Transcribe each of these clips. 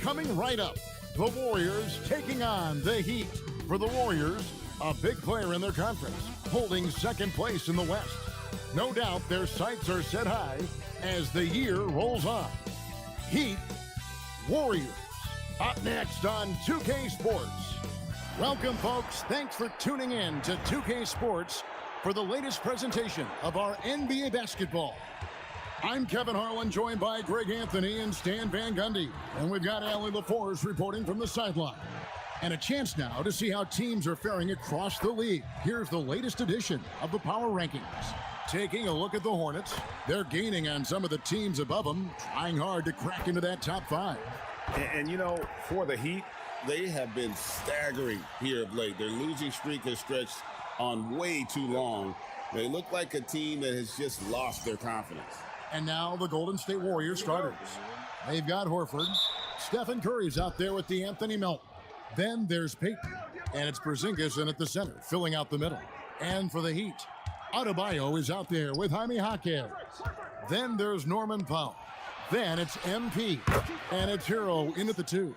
Coming right up, the Warriors taking on the Heat. For the Warriors, a big player in their conference, holding second place in the West. No doubt their sights are set high as the year rolls on. Heat, Warriors, up next on 2K Sports. Welcome, folks. Thanks for tuning in to 2K Sports for the latest presentation of our NBA basketball. I'm Kevin Harlan, joined by Greg Anthony and Stan Van Gundy. And we've got Allie LaForce reporting from the sideline. And a chance now to see how teams are faring across the league. Here's the latest edition of the Power Rankings. Taking a look at the Hornets, they're gaining on some of the teams above them, trying hard to crack into that top five. And you know, for the Heat, they have been staggering here of late. Their losing streak has stretched on way too long. They look like a team that has just lost their confidence. And now the Golden State Warriors starters. They've got Horford. Stephen Curry's out there with the Anthony Melton. Then there's Payton. And it's Porzingis in at the center, filling out the middle. And for the Heat, Adebayo is out there with Jaime Jaquez. Then there's Norman Powell. Then it's MP. And it's Hero in at the two.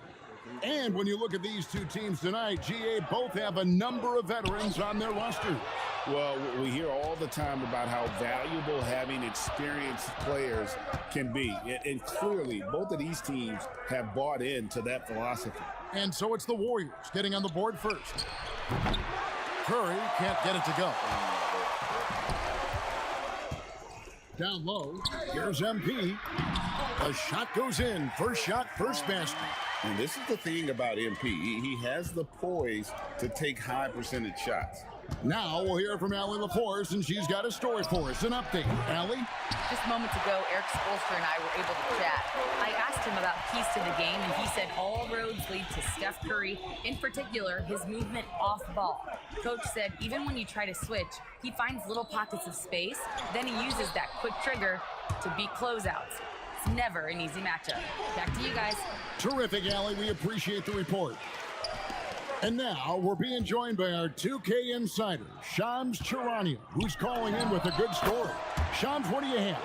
And when you look at these two teams tonight, GA both have a number of veterans on their roster. Well, we hear all the time about how valuable having experienced players can be. And clearly, both of these teams have bought into that philosophy. And so it's the Warriors getting on the board first. Curry can't get it to go. Down low, here's MP. A shot goes in. First shot, first basket. And this is the thing about MP. He has the poise to take high percentage shots. Now we'll hear from Allie LaForce, and she's got a story for us. An update. Allie? Just moments ago, Eric Spoelstra and I were able to chat. I asked him about keys to the game, and he said all roads lead to Steph Curry, in particular, his movement off ball. Coach said even when you try to switch, he finds little pockets of space, then he uses that quick trigger to beat closeouts. It's never an easy matchup. Back to you guys. Terrific, Allie. We appreciate the report. And now we're being joined by our 2K insider, Shams Charania, who's calling in with a good story. Shams, what do you have?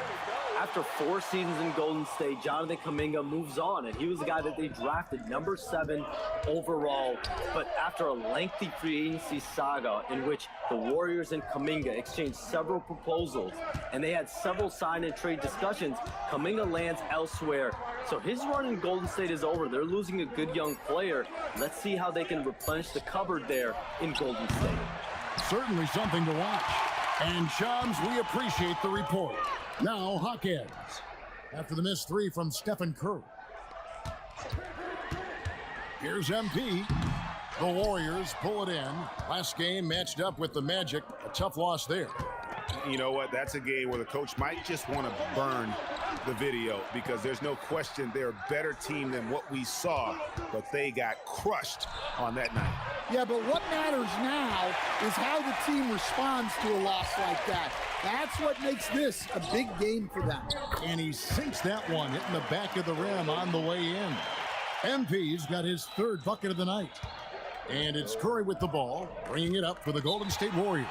After 4 seasons in Golden State, Jonathan Kuminga moves on, and he was the guy that they drafted number 7 overall. But after a lengthy free agency saga in which the Warriors and Kuminga exchanged several proposals, and they had several sign and trade discussions, Kuminga lands elsewhere. So his run in Golden State is over. They're losing a good young player. Let's see how they can replenish the cupboard there in Golden State. Certainly something to watch. And Shams, we appreciate the report. Now, Hawkins. After the missed three from Stephen Curry. Here's MP. The Warriors pull it in. Last game matched up with the Magic. A tough loss there. You know what? That's a game where the coach might just want to burn the video because there's no question they're a better team than what we saw, but they got crushed on that night. Yeah, but what matters now is how the team responds to a loss like that. That's what makes this a big game for them. And he sinks that one, hitting the back of the rim on the way in. MP's got his third bucket of the night. And it's Curry with the ball, bringing it up for the Golden State Warriors.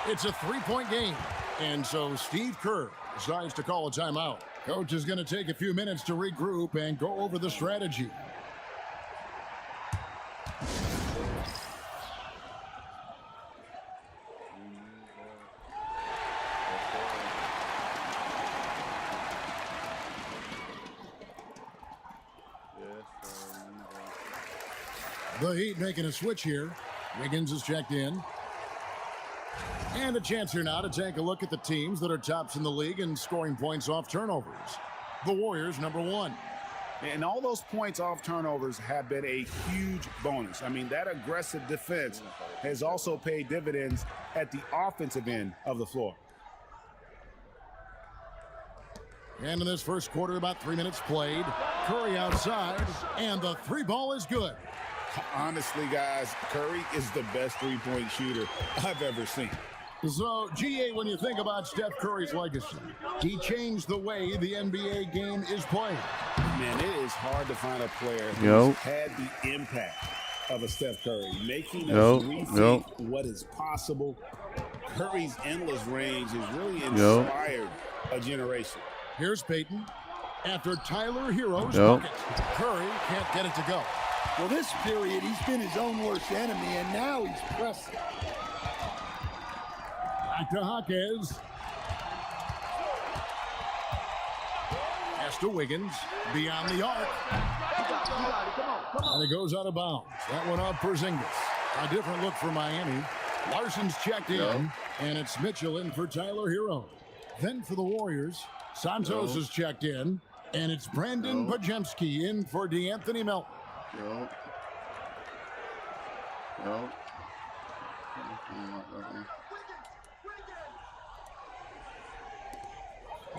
It's a three-point game. And so Steve Kerr decides to call a timeout. Coach is going to take a few minutes to regroup and go over the strategy. The Heat making a switch here. Wiggins is checked in. And a chance here now to take a look at the teams that are tops in the league in scoring points off turnovers. The Warriors, number 1. And all those points off turnovers have been a huge bonus. I mean, that aggressive defense has also paid dividends at the offensive end of the floor. And in this first quarter, about 3 minutes played. Curry outside, and the three ball is good. Honestly, guys, Curry is the best three-point shooter I've ever seen. So, GA, when you think about Steph Curry's legacy, he changed the way the NBA game is played. Man, it is hard to find a player who's had the impact of a Steph Curry, making us rethink what is possible. Curry's endless range has really inspired a generation. Here's Payton. after Tyler Hero's Yep. bucket. Curry can't get it to go. Well, this period, he's been his own worst enemy, and now he's pressing. Back to Jaquez. Pass to Wiggins. Beyond the arc. And it goes out of bounds. That one up for Porzingis. A different look for Miami. Larson's checked in, and it's Mitchell in for Tyler Hero. Then for the Warriors, Santos is checked in, and it's Brandon Podziemski in for DeAnthony Melton. Yo.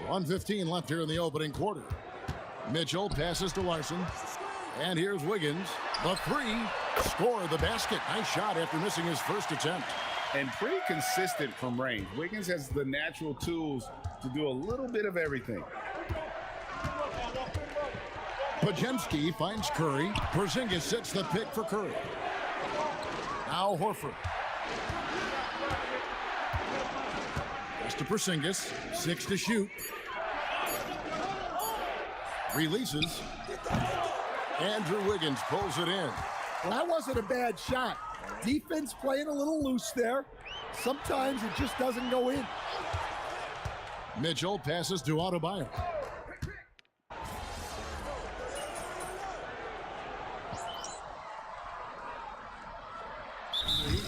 1:15 left here in the opening quarter. Mitchell passes to Larson. And here's Wiggins. The three. Score the basket. Nice shot after missing his first attempt. And pretty consistent from range. Wiggins has the natural tools to do a little bit of everything. Podziemski finds Curry. Porzingis sets the pick for Curry. Now Horford. Pass to Porzingis. 6 to shoot. Releases. Andrew Wiggins pulls it in. Well, that wasn't a bad shot. Defense playing a little loose there. Sometimes it just doesn't go in. Mitchell passes to Adebayo.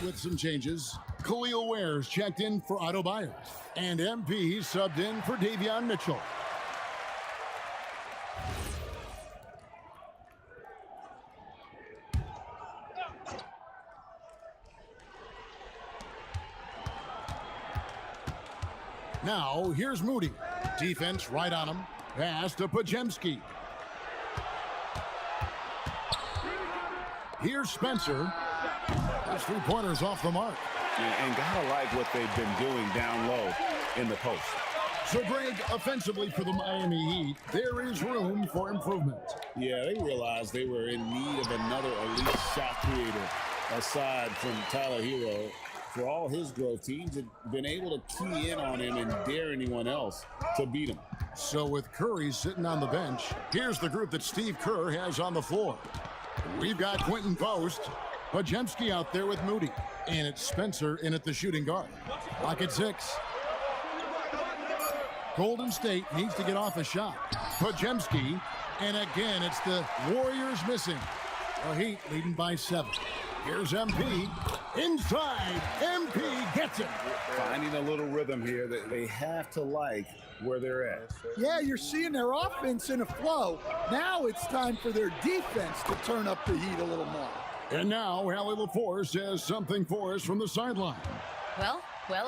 With some changes, Khalil Ware's checked in for Adebayo. And MP subbed in for Davion Mitchell. Now, here's Moody. Defense right on him. Pass to Podziemski. Here's Spencer. His 3-pointers off the mark. And gotta like what they've been doing down low in the post. So, Greg, offensively for the Miami Heat, there is room for improvement. Yeah, they realized they were in need of another elite shot creator aside from Tyler Hero. For all his growth, teams have been able to key in on him and dare anyone else to beat him. So with Curry sitting on the bench, here's the group that Steve Kerr has on the floor. We've got Quentin Post, Podziemski out there with Moody, and it's Spencer in at the shooting guard. Lock at 6. Golden State needs to get off a shot. Podziemski, and again, it's the Warriors missing. The Heat leading by 7. Here's MP. Inside, MP gets it. Finding a little rhythm here that they have to like where they're at. Yeah, you're seeing their offense in a flow. Now it's time for their defense to turn up the heat a little more. And now, Allie LaForce has something for us from the sideline. Well,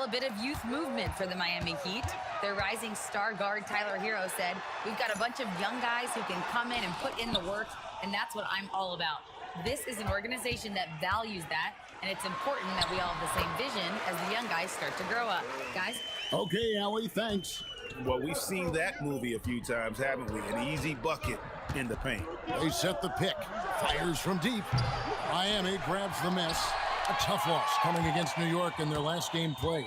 a bit of youth movement for the Miami Heat. Their rising star guard, Tyler Hero, said, "We've got a bunch of young guys who can come in and put in the work, and that's what I'm all about." This is an organization that values that, and it's important that we all have the same vision as the young guys start to grow up. Guys? Okay, Allie, thanks. Well, we've seen that movie a few times, haven't we? An easy bucket in the paint. They set the pick. Fires from deep. Miami grabs the miss. A tough loss coming against New York in their last game played.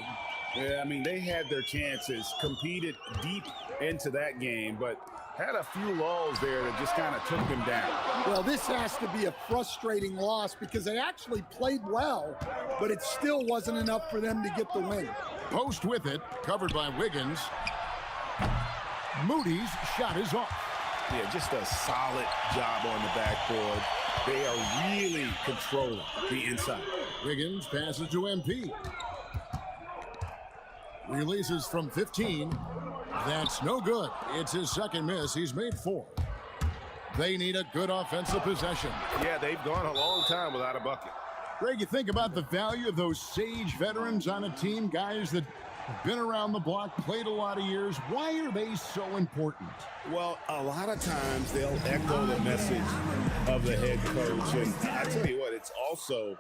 Yeah, I mean, they had their chances, competed deep into that game, but had a few lulls there that just kind of took them down. Well, this has to be a frustrating loss because they actually played well, but it still wasn't enough for them to get the win. Post with it, covered by Wiggins. Moody's shot is off. Yeah, just a solid job on the backboard. They are really controlling the inside. Wiggins passes to MP. Releases from 15. That's no good. It's his second miss. He's made 4. They need a good offensive possession. Yeah, they've gone a long time without a bucket. Greg, you think about the value of those sage veterans on a team, guys that have been around the block, played a lot of years. Why are they so important? Well, a lot of times they'll echo the message of the head coach. And I tell you what, it's also,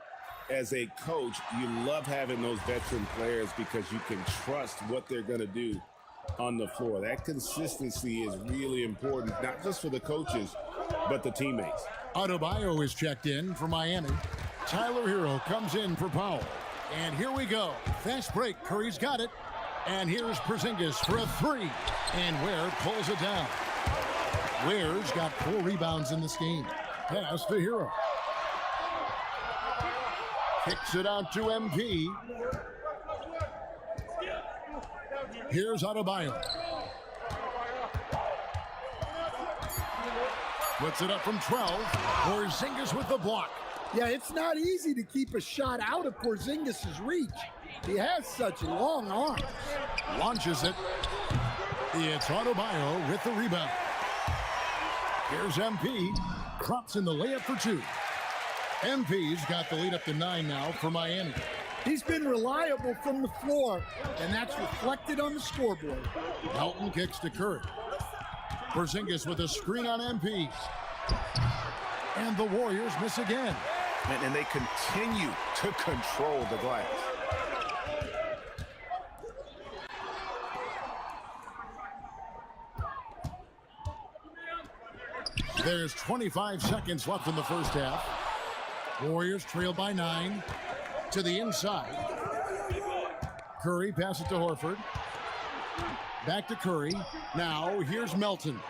as a coach, you love having those veteran players because you can trust what they're going to do on the floor. That consistency is really important, not just for the coaches, but the teammates. Adebayo is checked in for Miami. Tyler Hero comes in for Powell. And here we go. Fast break. Curry's got it. And here's Porzingis for a 3. And Ware pulls it down. Ware's got 4 rebounds in this game. Pass the hero. Kicks it out to MP. Here's Adebayo. Puts it up from 12. Porzingis with the block. Yeah, it's not easy to keep a shot out of Porzingis' reach. He has such long arms. Launches it. It's Adebayo with the rebound. Here's MP. Crops in the layup for 2. MP's got the lead up to 9 now for Miami. He's been reliable from the floor, and that's reflected on the scoreboard. Melton kicks to Curry. Porzingis with a screen on MP. And the Warriors miss again. And they continue to control the glass. There's 25 seconds left in the first half. Warriors trail by 9 to the inside. Curry passes it to Horford. Back to Curry. Now here's Melton.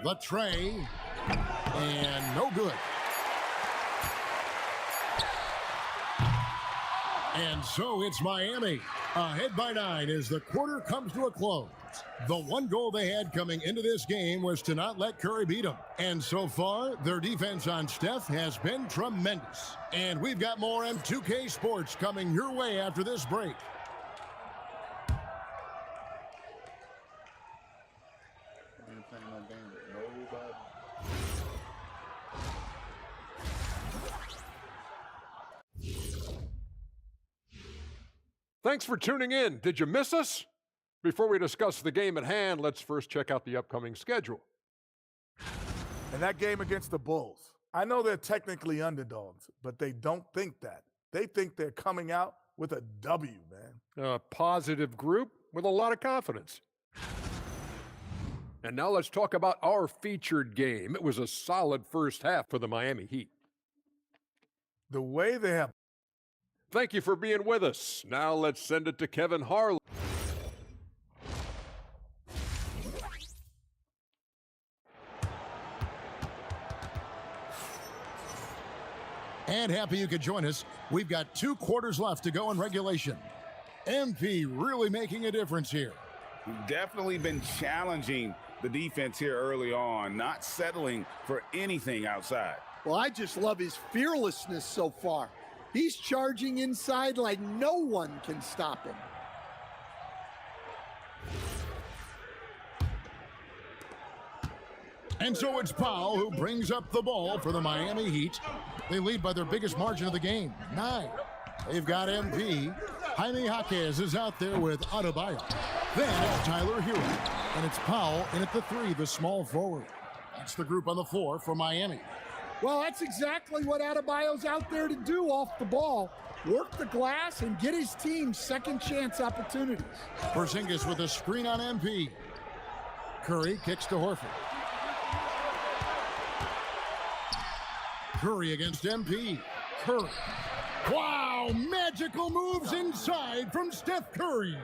The tray. And no good. And so it's Miami ahead by 9 as the quarter comes to a close. The one goal they had coming into this game was to not let Curry beat them. And so far, their defense on Steph has been tremendous. And we've got more M2K Sports coming your way after this break. Thanks for tuning in. Did you miss us? Before we discuss the game at hand, let's first check out the upcoming schedule. And that game against the Bulls, I know they're technically underdogs, but they don't think that. They think they're coming out with a W, man. A positive group with a lot of confidence. And now let's talk about our featured game. It was a solid first half for the Miami Heat. The way they have. Thank you for being with us. Now let's send it to Kevin Harlan. And happy you could join us. We've got 2 quarters left to go in regulation. MP really making a difference here. Definitely been challenging the defense here early on, not settling for anything outside. Well, I just love his fearlessness so far. He's charging inside like no one can stop him. And so it's Powell who brings up the ball for the Miami Heat. They lead by their biggest margin of the game, 9. They've got MP. Jaime Jaquez is out there with Adebayo. Then it's Tyler Hero. And it's Powell in at the 3, the small forward. That's the group on the floor for Miami. Well, that's exactly what Adebayo's out there to do off the ball. Work the glass and get his team second chance opportunities. Porzingis with a screen on MP. Curry kicks to Horford. Curry against MP. Curry. Wow, magical moves inside from Steph Curry.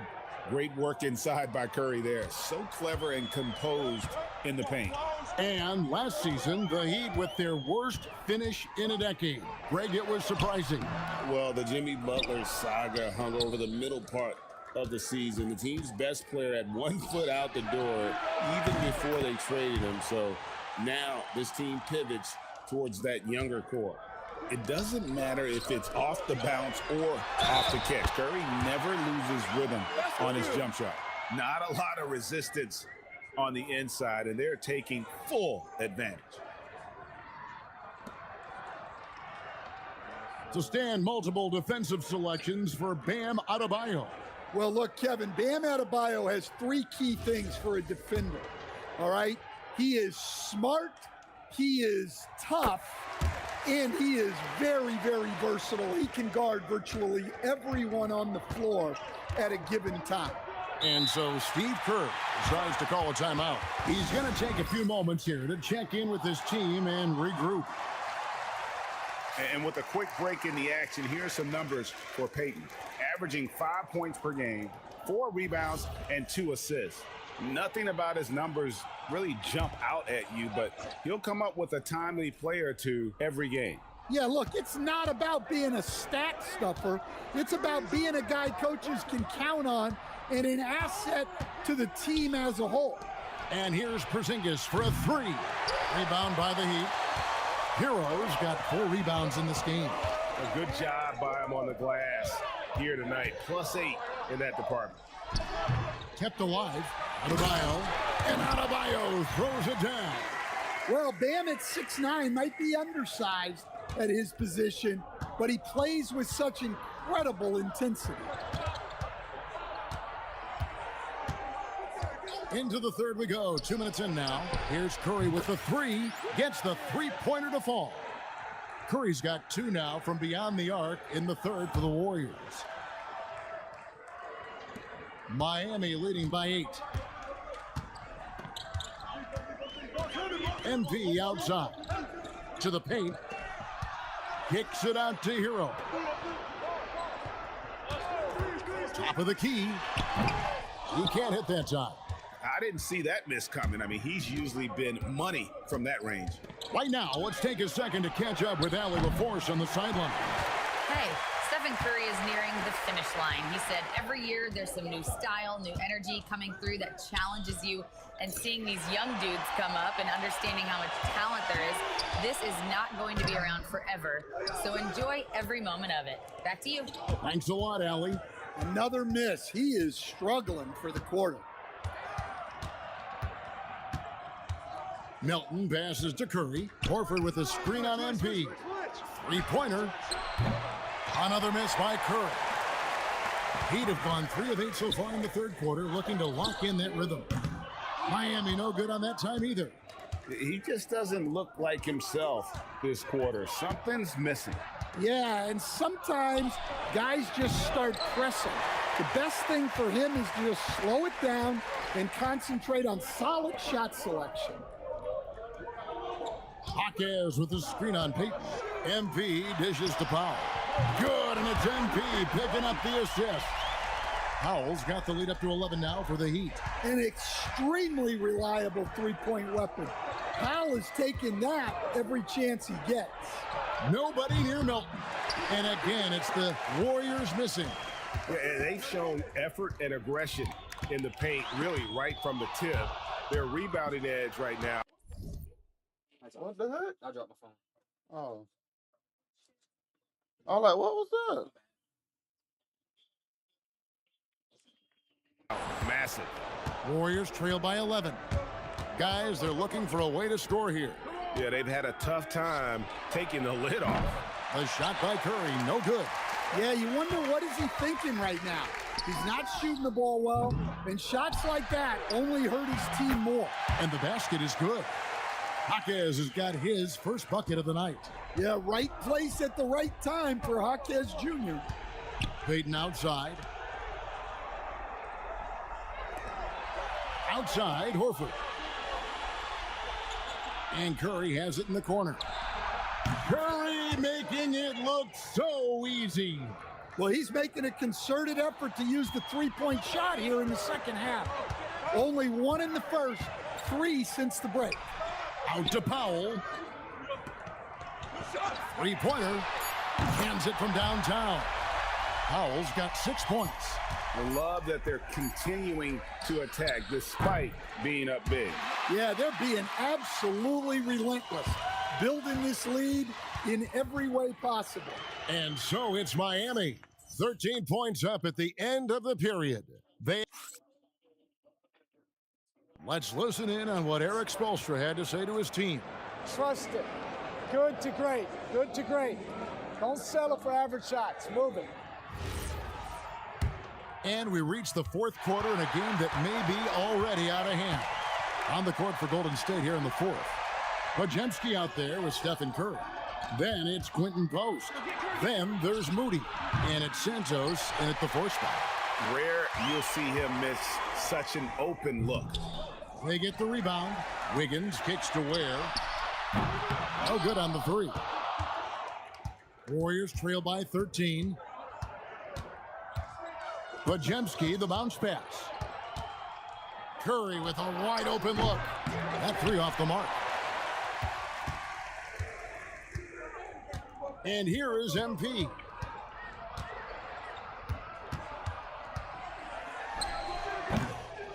Great work inside by Curry there. So clever and composed in the paint. And last season, the Heat with their worst finish in a decade. Greg, it was surprising. Well, the Jimmy Butler saga hung over the middle part of the season. The team's best player had 1 foot out the door even before they traded him. So now this team pivots towards that younger core. It doesn't matter if it's off the bounce or off the catch. Curry never loses rhythm on his jump shot. Not a lot of resistance on the inside, and they're taking full advantage. To stand multiple defensive selections for Bam Adebayo. Well, look, Kevin, Bam Adebayo has 3 key things for a defender, all right? He is smart, he is tough, and he is very, very versatile. He can guard virtually everyone on the floor at a given time. And so Steve Kerr decides to call a timeout. He's going to take a few moments here to check in with his team and regroup. And with a quick break in the action, here's some numbers for Peyton. Averaging 5 points per game, 4 rebounds, and 2 assists. Nothing about his numbers really jump out at you, but he'll come up with a timely play or two every game. Yeah, look, it's not about being a stat stuffer. It's about being a guy coaches can count on and an asset to the team as a whole. And here's Porzingis for a three. Rebound by the Heat. Heroes got 4 rebounds in this game. A good job by him on the glass here tonight. +8 in that department. Kept alive. Adebayo. And Adebayo throws it down. Well, Bam at 6'9" might be undersized at his position, but he plays with such incredible intensity. Into the third we go. 2 minutes in now. Here's Curry with the three. Gets the three-pointer to fall. Curry's got 2 now from beyond the arc in the third for the Warriors. Miami leading by 8. MP outside. To the paint. Kicks it out to Hero. Top of the key. He can't hit that time. I didn't see that miss coming. I mean, he's usually been money from that range. Right now, let's take a second to catch up with Allie LaForce on the sideline. Hey, Stephen Curry is nearing the finish line. He said every year there's some new style, new energy coming through that challenges you. And seeing these young dudes come up and understanding how much talent there is, this is not going to be around forever. So enjoy every moment of it. Back to you. Thanks a lot, Allie. Another miss. He is struggling for the quarter. Melton passes to Curry. Horford with a screen on MP. Three-pointer. Another miss by Curry. Heat have gone 3 of 8 so far in the third quarter, looking to lock in that rhythm. Miami no good on that time either. He just doesn't look like himself this quarter. Something's missing. Yeah, and sometimes guys just start pressing. The best thing for him is to just slow it down and concentrate on solid shot selection. Jaquez with the screen on Peyton. MP dishes to Powell. Good, and it's MP picking up the assist. Powell's got the lead up to 11 now for the Heat. An extremely reliable three-point weapon. Powell is taking that every chance he gets. Nobody near Melton. And again, it's the Warriors missing. Yeah, and they've shown effort and aggression in the paint, really right from the tip. Their rebounding edge right now. What the heck? I dropped my phone. Oh. I was like, what was that? Massive. Warriors trail by 11. Guys, they're looking for a way to score here. Yeah, they've had a tough time taking the lid off. A shot by Curry, no good. Yeah, you wonder what is he thinking right now. He's not shooting the ball well, and shots like that only hurt his team more. And the basket is good. Jaquez has got his first bucket of the night. Yeah, right place at the right time for Jaquez Jr. Peyton outside. Outside, Horford. And Curry has it in the corner. Curry making it look so easy. Well, he's making a concerted effort to use the three-point shot here in the second half. Only 1 in the first, 3 since the break. Out to Powell. Three-pointer. Hands it from downtown. Powell's got 6 points. I love that they're continuing to attack despite being up big. Yeah, they're being absolutely relentless, building this lead in every way possible. And so it's Miami. 13 points up at the end of the period. Let's listen in on what Eric Spoelstra had to say to his team. Trust it. Good to great. Good to great. Don't settle for average shots. Move it. And we reach the fourth quarter in a game that may be already out of hand. On the court for Golden State here in the fourth. Podziemski out there with Stephen Curry. Then it's Quentin Post. Then there's Moody. And it's Santos in at the 4th spot. Rare you'll see him miss such an open look. They get the rebound. Wiggins kicks to Ware. No good on the 3. Warriors trail by 13. Podziemski, the bounce pass. Curry with a wide open look. That three off the mark. And here is MP.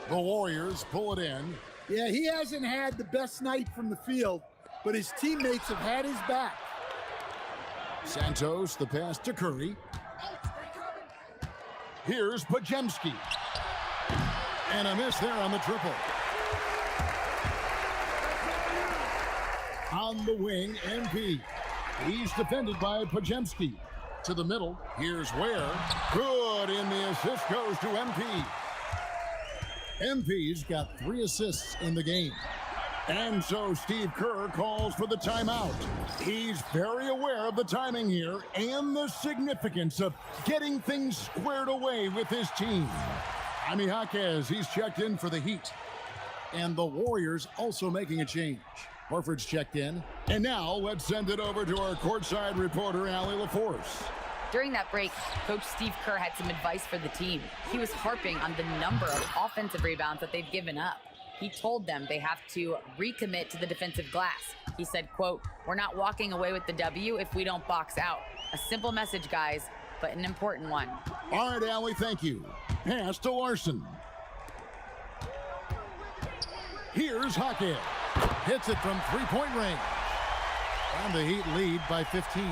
The Warriors pull it in. Yeah, he hasn't had the best night from the field, but his teammates have had his back. Santos, the pass to Curry. Here's Podziemski. And a miss there on the triple. On the wing, MP. He's defended by Podziemski. To the middle, here's Ware. Good, and the assist goes to MP. MP's got 3 assists in the game. And so Steve Kerr calls for the timeout. He's very aware of the timing here and the significance of getting things squared away with his team. Jaime Jaquez, he's checked in for the Heat. And the Warriors also making a change. Horford's checked in. And now let's send it over to our courtside reporter, Allie LaForce. During that break, Coach Steve Kerr had some advice for the team. He was harping on the number of offensive rebounds that they've given up. He told them they have to recommit to the defensive glass. He said, quote, "We're not walking away with the W if we don't box out." A simple message, guys, but an important one. All right, Allie, thank you. Pass to Larson. Here's Jaquez. Hits it from three-point range. And the Heat lead by 15.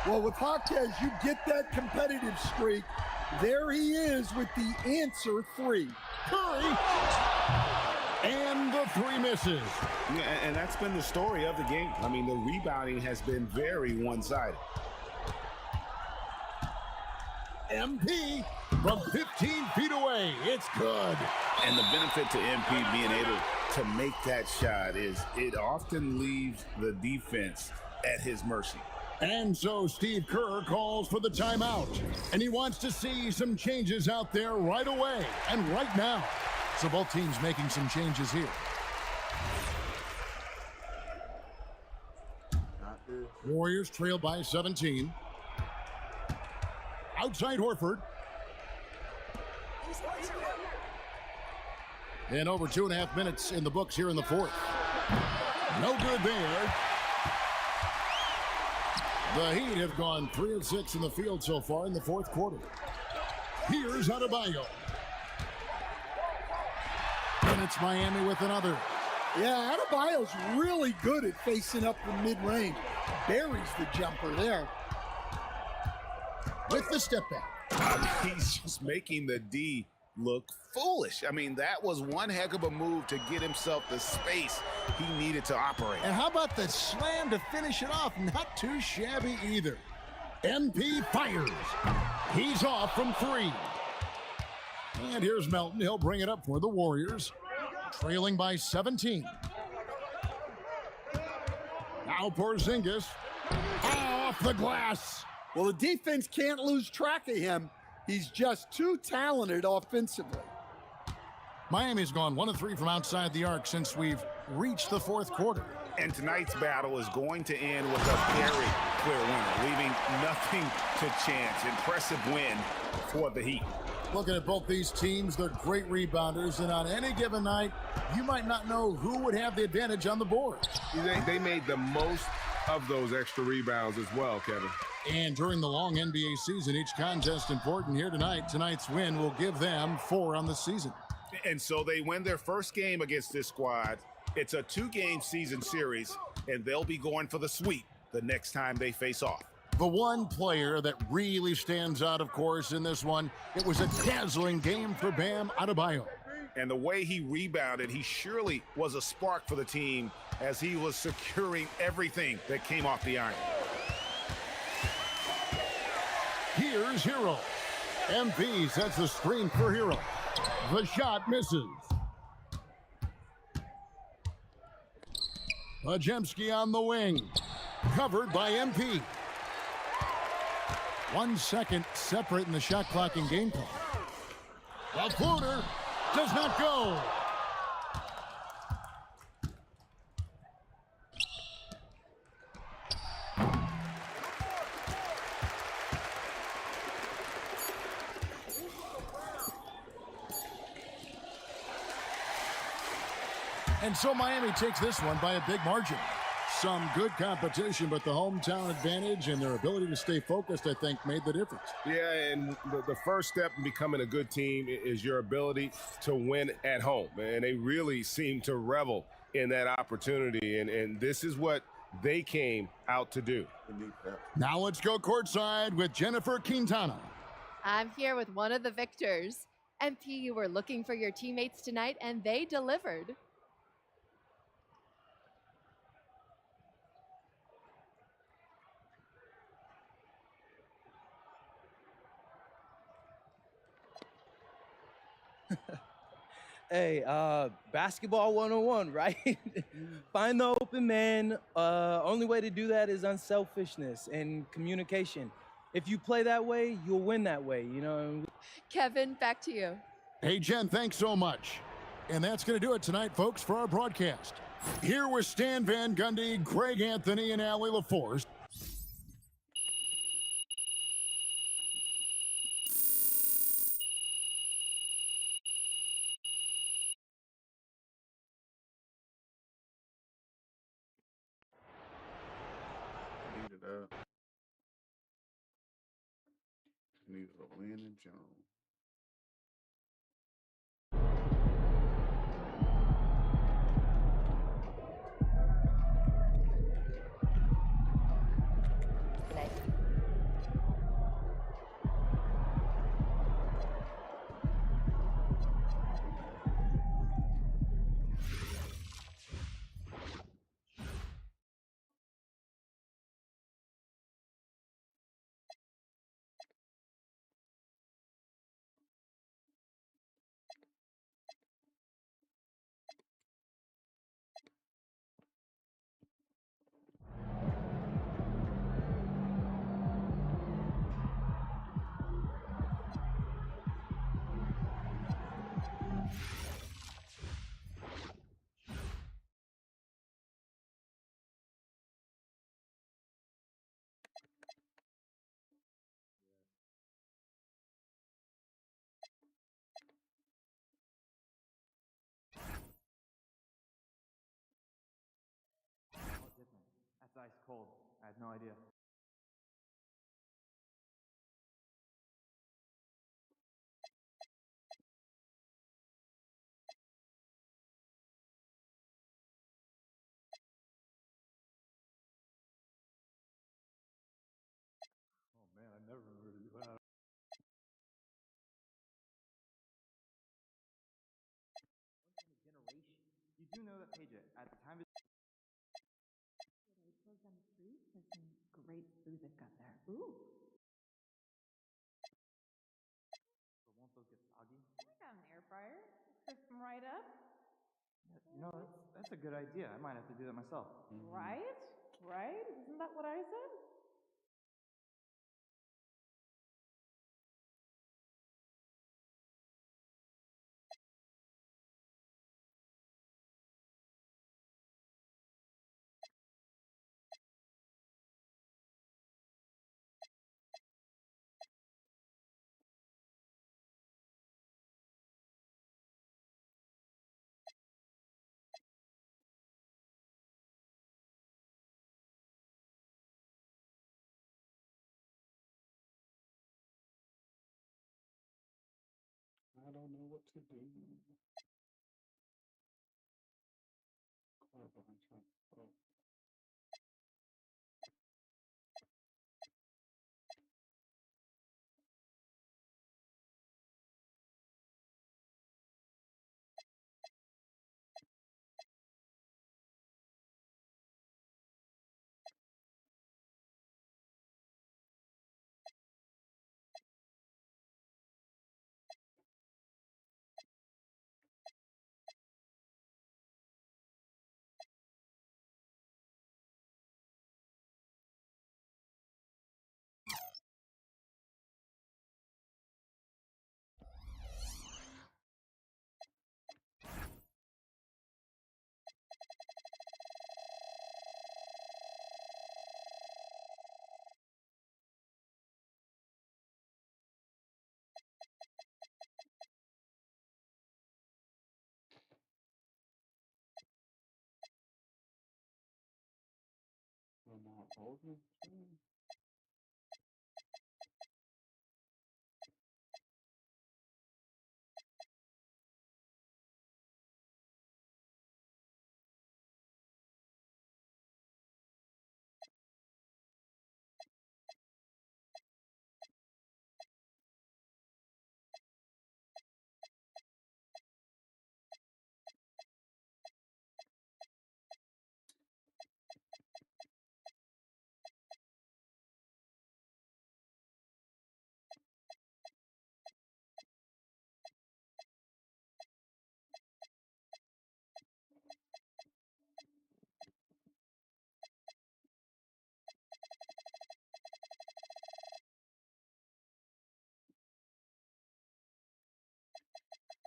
Well, with Jaquez, you get that competitive streak. There he is with the answer 3. Curry. And the 3 misses. Yeah, and that's been the story of the game. I mean, the rebounding has been very one-sided. MP from 15 feet away. It's good. And the benefit to MP being able to make that shot is it often leaves the defense at his mercy. And so Steve Kerr calls for the timeout. And he wants to see some changes out there right away and right now. So both teams making some changes here. Warriors trail by 17. Outside Horford. And over 2.5 minutes in the books here in the fourth. No good there. The Heat have gone 3 of 6 in the field so far in the fourth quarter. Here's Adebayo. And it's Miami with another. Yeah, Adebayo's really good at facing up from mid-range. Buries the jumper there. With the step back. He's just making the D look foolish. I mean, that was one heck of a move to get himself the space he needed to operate. And how about the slam to finish it off? Not too shabby either. MP fires. He's off from 3. And here's Melton. He'll bring it up for the Warriors. Trailing by 17. Now Porzingis. Off the glass. Well, the defense can't lose track of him. He's just too talented offensively. Miami's gone 1 of 3 from outside the arc since we've reached the fourth quarter. And tonight's battle is going to end with a very clear winner, leaving nothing to chance. Impressive win for the Heat. Looking at both these teams, they're great rebounders, and on any given night, you might not know who would have the advantage on the board. They made the most of those extra rebounds as well, Kevin. And during the long NBA season, each contest important here tonight. Tonight's win will give them 4 on the season. And so they win their first game against this squad. It's a 2-game season series, and they'll be going for the sweep the next time they face off. The one player that really stands out, of course, in this one, it was a dazzling game for Bam Adebayo. And the way he rebounded, he surely was a spark for the team as he was securing everything that came off the iron. Here's Hero. MP sets the screen for Hero. The shot misses. Podziemski on the wing. Covered by MP. 1 second separating the shot clock and game clock. The floater does not go. And so Miami takes this one by a big margin. Some good competition, but the hometown advantage and their ability to stay focused, I think, made the difference. Yeah, and the first step in becoming a good team is your ability to win at home. And they really seem to revel in that opportunity. And this is what they came out to do. Now let's go courtside with Jennifer Quintana. I'm here with one of the victors. MP, you were looking for your teammates tonight, and they delivered. Hey, basketball 101, right? Find the open man. Only way to do that is unselfishness and communication. If you play that way, you'll win that way, you know? Kevin, back to you. Hey, Jen, thanks so much. And that's going to do it tonight, folks, for our broadcast. Here with Stan Van Gundy, Greg Anthony, and Allie LaForce. Needed a win in general. That's ice cold. I had no idea. Oh man, I never remember to do that. Generation. You do know that Paige at the time of close down the street. There's some great food they've got there. Ooh. but won't those get soggy? I got an air fryer. Crisp them right up. You know, that's a good idea. I might have to do that myself. Right? Right? Isn't that what I said? I don't know what to do. Carbine trying to throw. Golden State.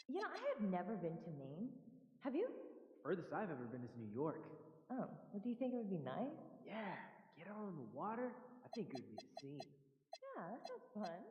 You know, I have never been to Maine. Have you? Furthest I've ever been is New York. Oh, well, do you think it would be nice? Yeah, get out on the water. I think it would be a scene. Yeah, that sounds fun.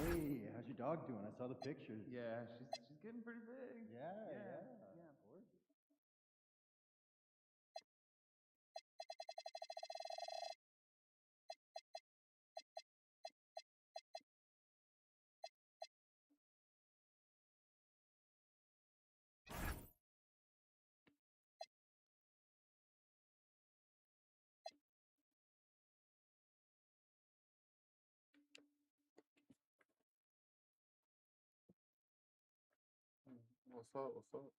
Hey, how's your dog doing? I saw the pictures. Yeah, she's getting pretty big. Yeah, of course. What's up? What's up?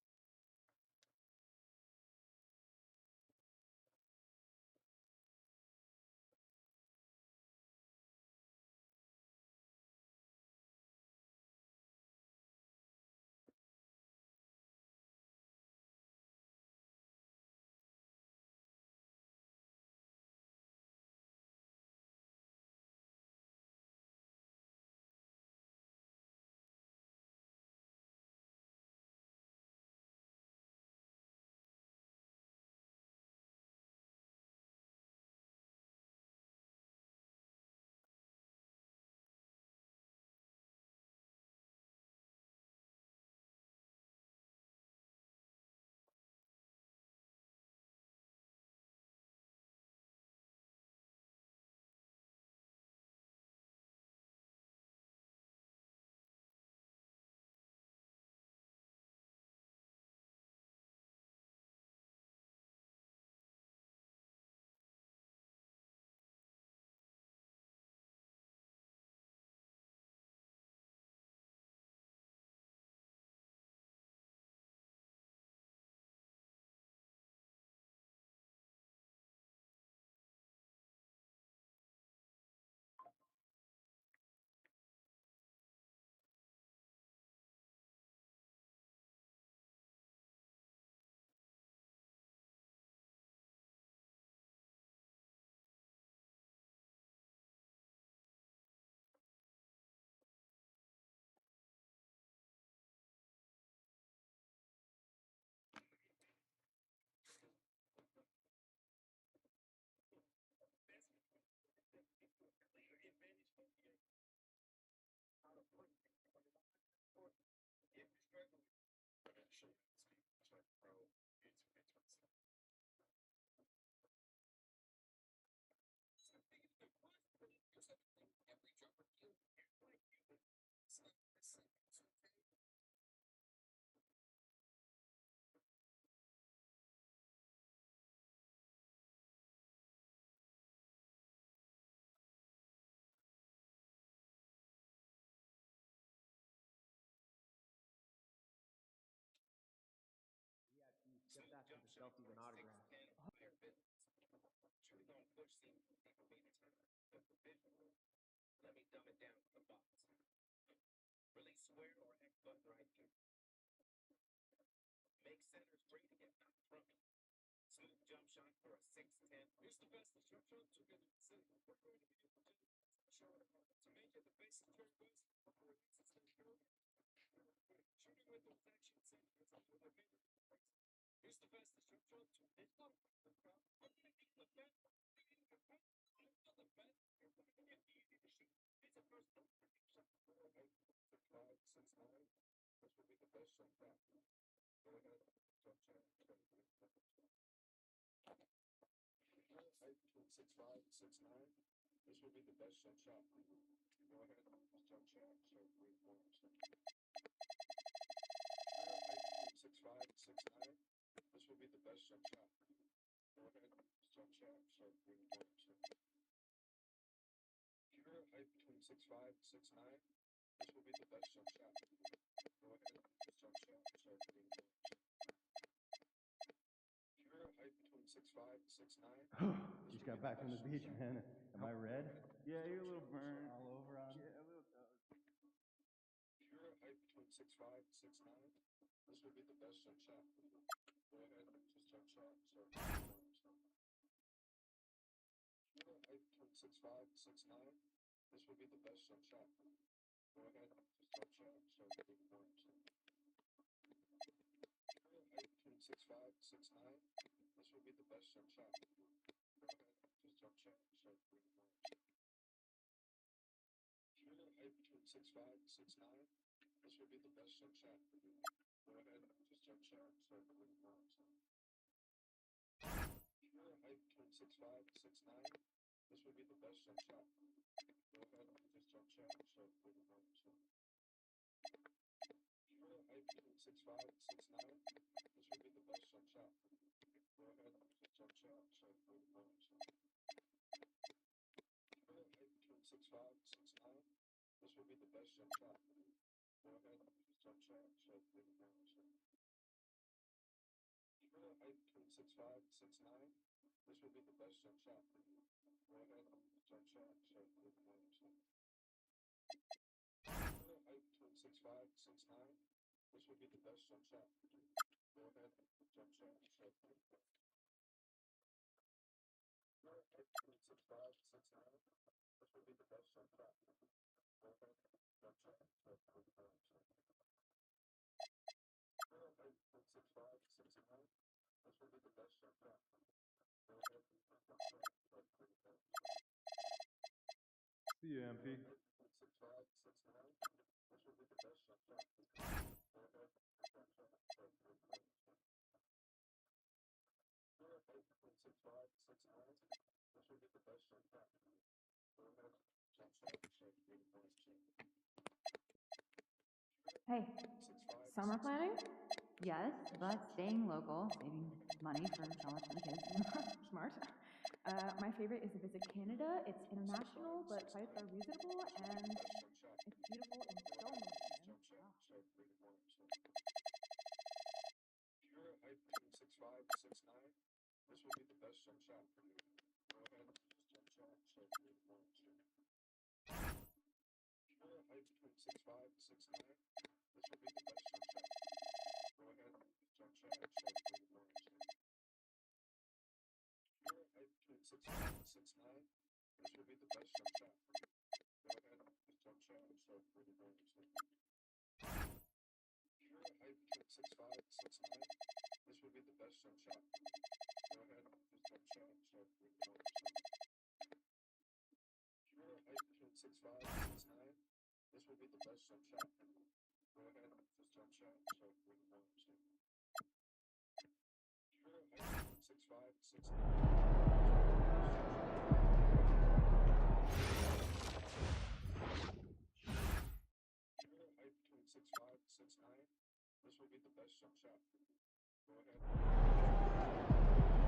Step back for the selfies and autographs. Just got back from the beach, man. Am I red? Yeah, you're a little burned. All over on. Yeah, a little toast. 6'5", 6'9". This would be the best jump shot for you. Go ahead, just jump shot, start the moving arms. If you're a height between 6'5" and 6'9", this would be the best jump shot. Go ahead, just jump shot, start the moving arms. If you're a height between 6'5" and 6'9", this would be the best jump shot. Go ahead, just jump shot, start the moving arms. If you're a height between 6'5" and 6'9", this would be the best jump shot. Go ahead, just jump shot, start the moving arms. If you're a height between 6'5" and 6'9", this would be the best jump shot. Go ahead, just jump shot, start the moving arms. If you're a height between 6'5" and 6'9", this would be the best jump shot. Go ahead, just jump shot, start the moving arms. If you're a height between 6'5" and 6'9", this would be the best jump shot. Go ahead, jump shot, start the moving arms. If you're a height between 6'5" and 6'9", this would be the best jump shot. Go ahead, jump shot, start the moving arms. See you, MP. 6'5", 6'9", this would be the best jump shot. Go ahead, jump shot, start the moving arms. If you're a height between 6'5" and 6'9", this would be the best jump shot. Go ahead, jump shot, start the moving arms. Hey, summer planning? Yes, but staying local, saving money for college for the kids. Smart. My favorite is to visit Canada. It's international, but flights are reasonable, and it's beautiful in so many reasons. Wow. If you're a height between 6'5" and 6'9", this would be the best jump shot for you. Go ahead, just jump shot, start the moving arms. If you're a height between 6'5" and 6'9", this would be the best jump shot. Go ahead, just jump shot, start the moving arms. If you're a height between 6'5" and 6'9", this would be the best jump shot. Go ahead, just jump shot, start the moving arms. If you're a height between 6'5" and 6'9", this would be the best jump shot. Go ahead, just jump shot, start the moving arms. If you're a height between 6'5" and 6'9", this would be the best jump shot. Go ahead, just jump shot, start the moving arms.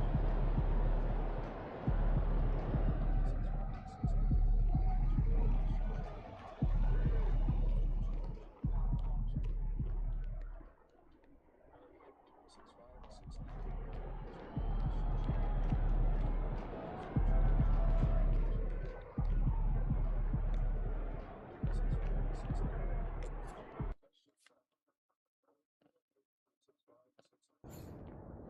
If you're a height between 6'5" and 6'9", if you're a height between 6'5" and 6'9", this would be the best jump shot. Go ahead.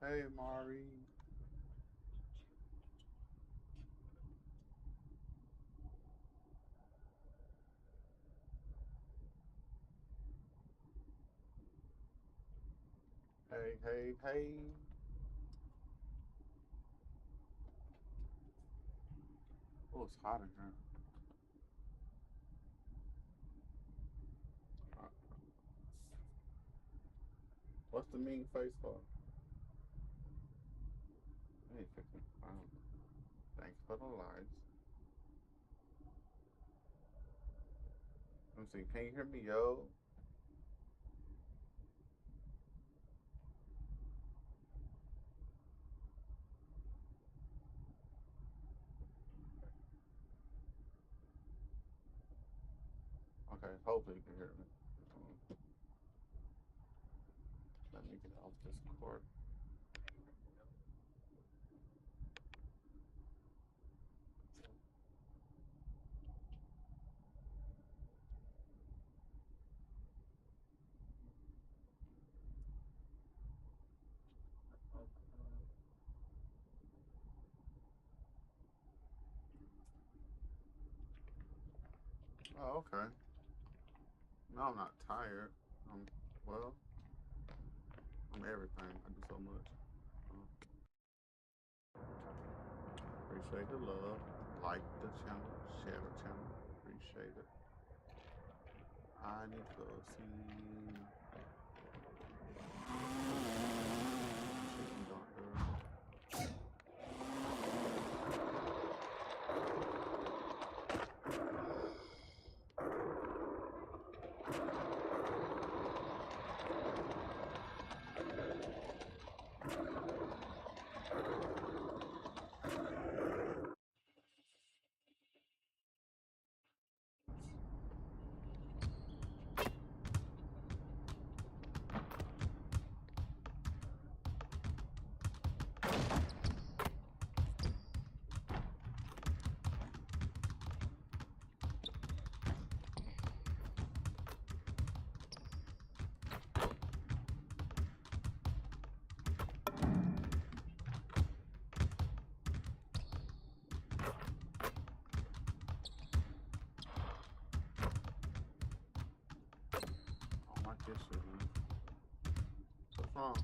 Hey, Mari. Hey. Oh, it's hot in here. What's the mean face for? Hey, 15. Thanks for the lights. Let me see. Can you hear me, yo? Okay, hopefully you can hear me. Let me get off this court. Oh, okay. No, I'm not tired. Well, I'm everything. I do so much. Appreciate the love. Like the channel. Share the channel. Appreciate it. I need to go see chicken doctor. This shit, man. What's wrong?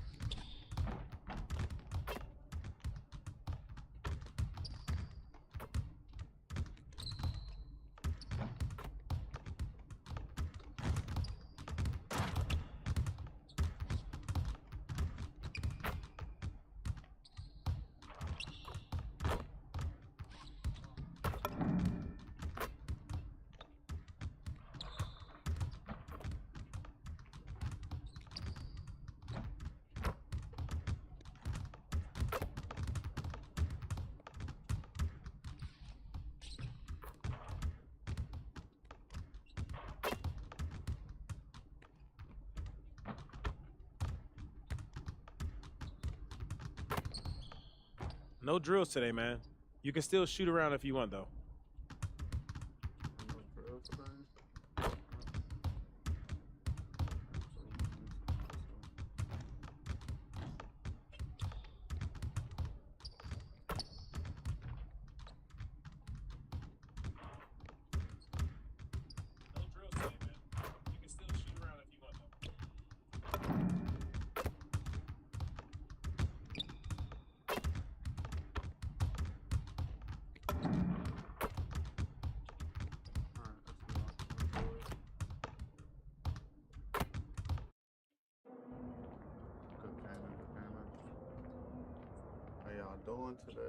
No drills today, man. You can still shoot around if you want, though. How y'all doing today?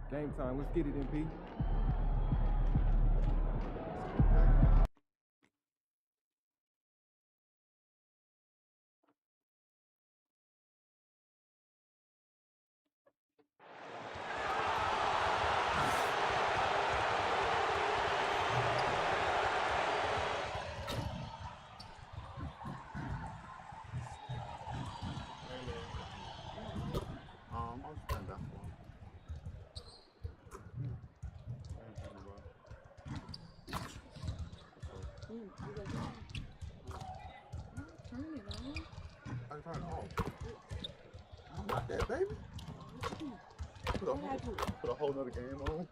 Game time. Let's get it, MP. I'll stand that for him. I can turn it off. I'm not that, baby. Put a whole nother game on.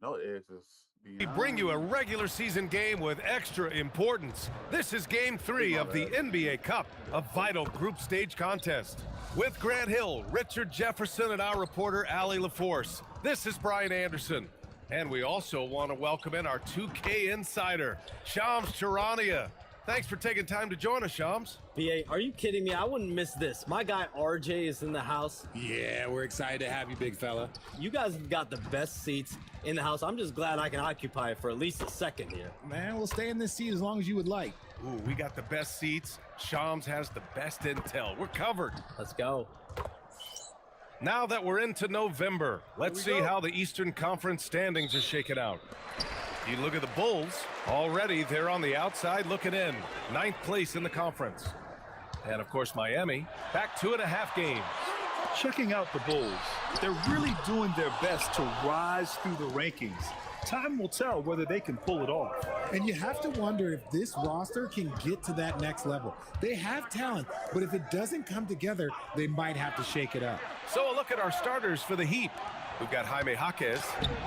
No X's. We bring you a regular season game with extra importance. This is Game 3 of the NBA Cup, a vital group stage contest. With Grant Hill, Richard Jefferson, and our reporter, Allie LaForce. This is Brian Anderson. And we also want to welcome in our 2K insider, Shams Charania. Thanks for taking time to join us, Shams. BA, are you kidding me? I wouldn't miss this. My guy RJ is in the house. Yeah, we're excited to have you, big fella. You guys have got the best seats in the house. I'm just glad I can occupy it for at least a second here. Man, we'll stay in this seat as long as you would like. Ooh, we got the best seats. Shams has the best intel. We're covered. Let's go. Now that we're into November, let's see how the Eastern Conference standings are shaking out. You look at the Bulls, already they're on the outside looking in, 9th place in the conference. And of course, Miami, back 2.5 games. Checking out the Bulls, they're really doing their best to rise through the rankings. Time will tell whether they can pull it off. And you have to wonder if this roster can get to that next level. They have talent, but if it doesn't come together, they might have to shake it up. So a look at our starters for the Heat. We've got Jaime Jaquez.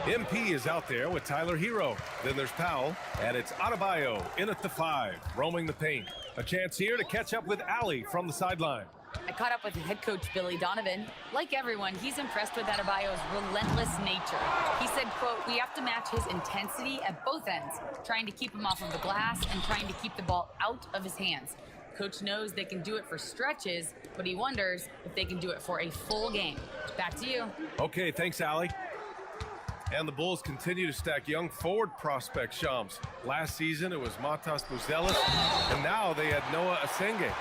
MP is out there with Tyler Hero. Then there's Powell, and it's Adebayo in at the 5, roaming the paint. A chance here to catch up with Allie from the sideline. I caught up with head coach Billy Donovan. Like everyone, he's impressed with Adebayo's relentless nature. He said, quote, "We have to match his intensity at both ends, trying to keep him off of the glass and trying to keep the ball out of his hands. Coach knows they can do it for stretches, but he wonders if they can do it for a full game." Back to you. Okay, thanks, Allie. And the Bulls continue to stack young forward prospects, Shams. Last season, it was Matas Buzelis, and now they had Noah Asenge.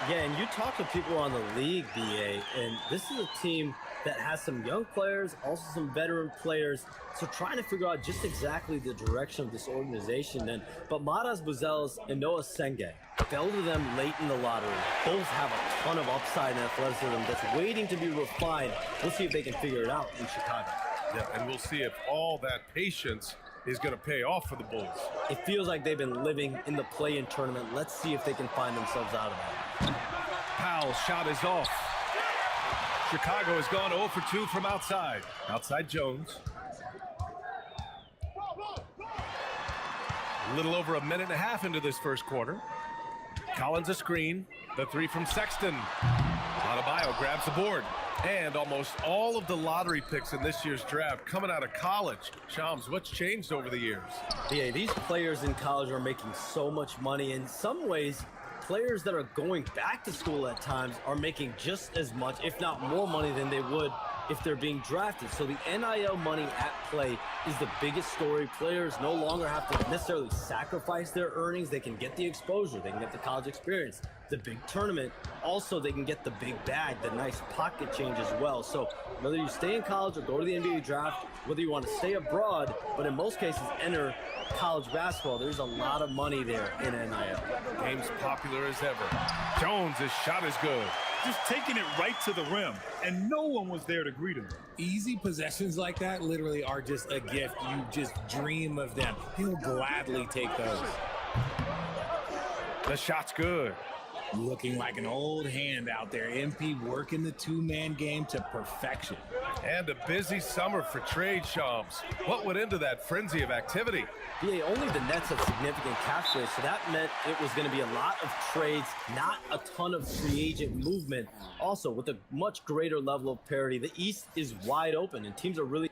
Yeah, and you talk to people on the league, BA, and this is a team that has some young players, also some veteran players. So trying to figure out just exactly the direction of this organization. But Matas Buzelis and Noah Asenge fell to them late in the lottery. Both have a ton of upside and athleticism that's waiting to be refined. We'll see if they can figure it out in Chicago. Yeah, and we'll see if all that patience is going to pay off for the Bulls. It feels like they've been living in the play-in tournament. Let's see if they can find themselves out of that. Powell's shot is off. Chicago has gone 0 for 2 from outside. Outside Jones. A little over 1.5 minutes into this first quarter. Collins a screen. The 3 from Sexton. Adebayo grabs the board. And almost all of the lottery picks in this year's draft coming out of college. Shams, what's changed over the years? Yeah, these players in college are making so much money. In some ways, players that are going back to school at times are making just as much, if not more money than they would if they're being drafted. So the NIL money at play is the biggest story. Players no longer have to necessarily sacrifice their earnings. They can get the exposure. They can get the college experience, the big tournament. Also, they can get the big bag, the nice pocket change as well. So whether you stay in college or go to the NBA draft, whether you want to stay abroad, but in most cases enter college basketball, there's a lot of money there in NIL. Game's popular as ever. Jones' shot is good. Just taking it right to the rim, and no one was there to greet him. Easy possessions like that literally are just a gift. You just dream of them. He'll gladly take those. The shot's good. Looking like an old hand out there. MP working the two-man game to perfection. And a busy summer for trade, Shams. What went into that frenzy of activity? Yeah, only the Nets have significant cap space, so that meant it was going to be a lot of trades, not a ton of free agent movement. Also, with a much greater level of parity, the East is wide open, and teams are really...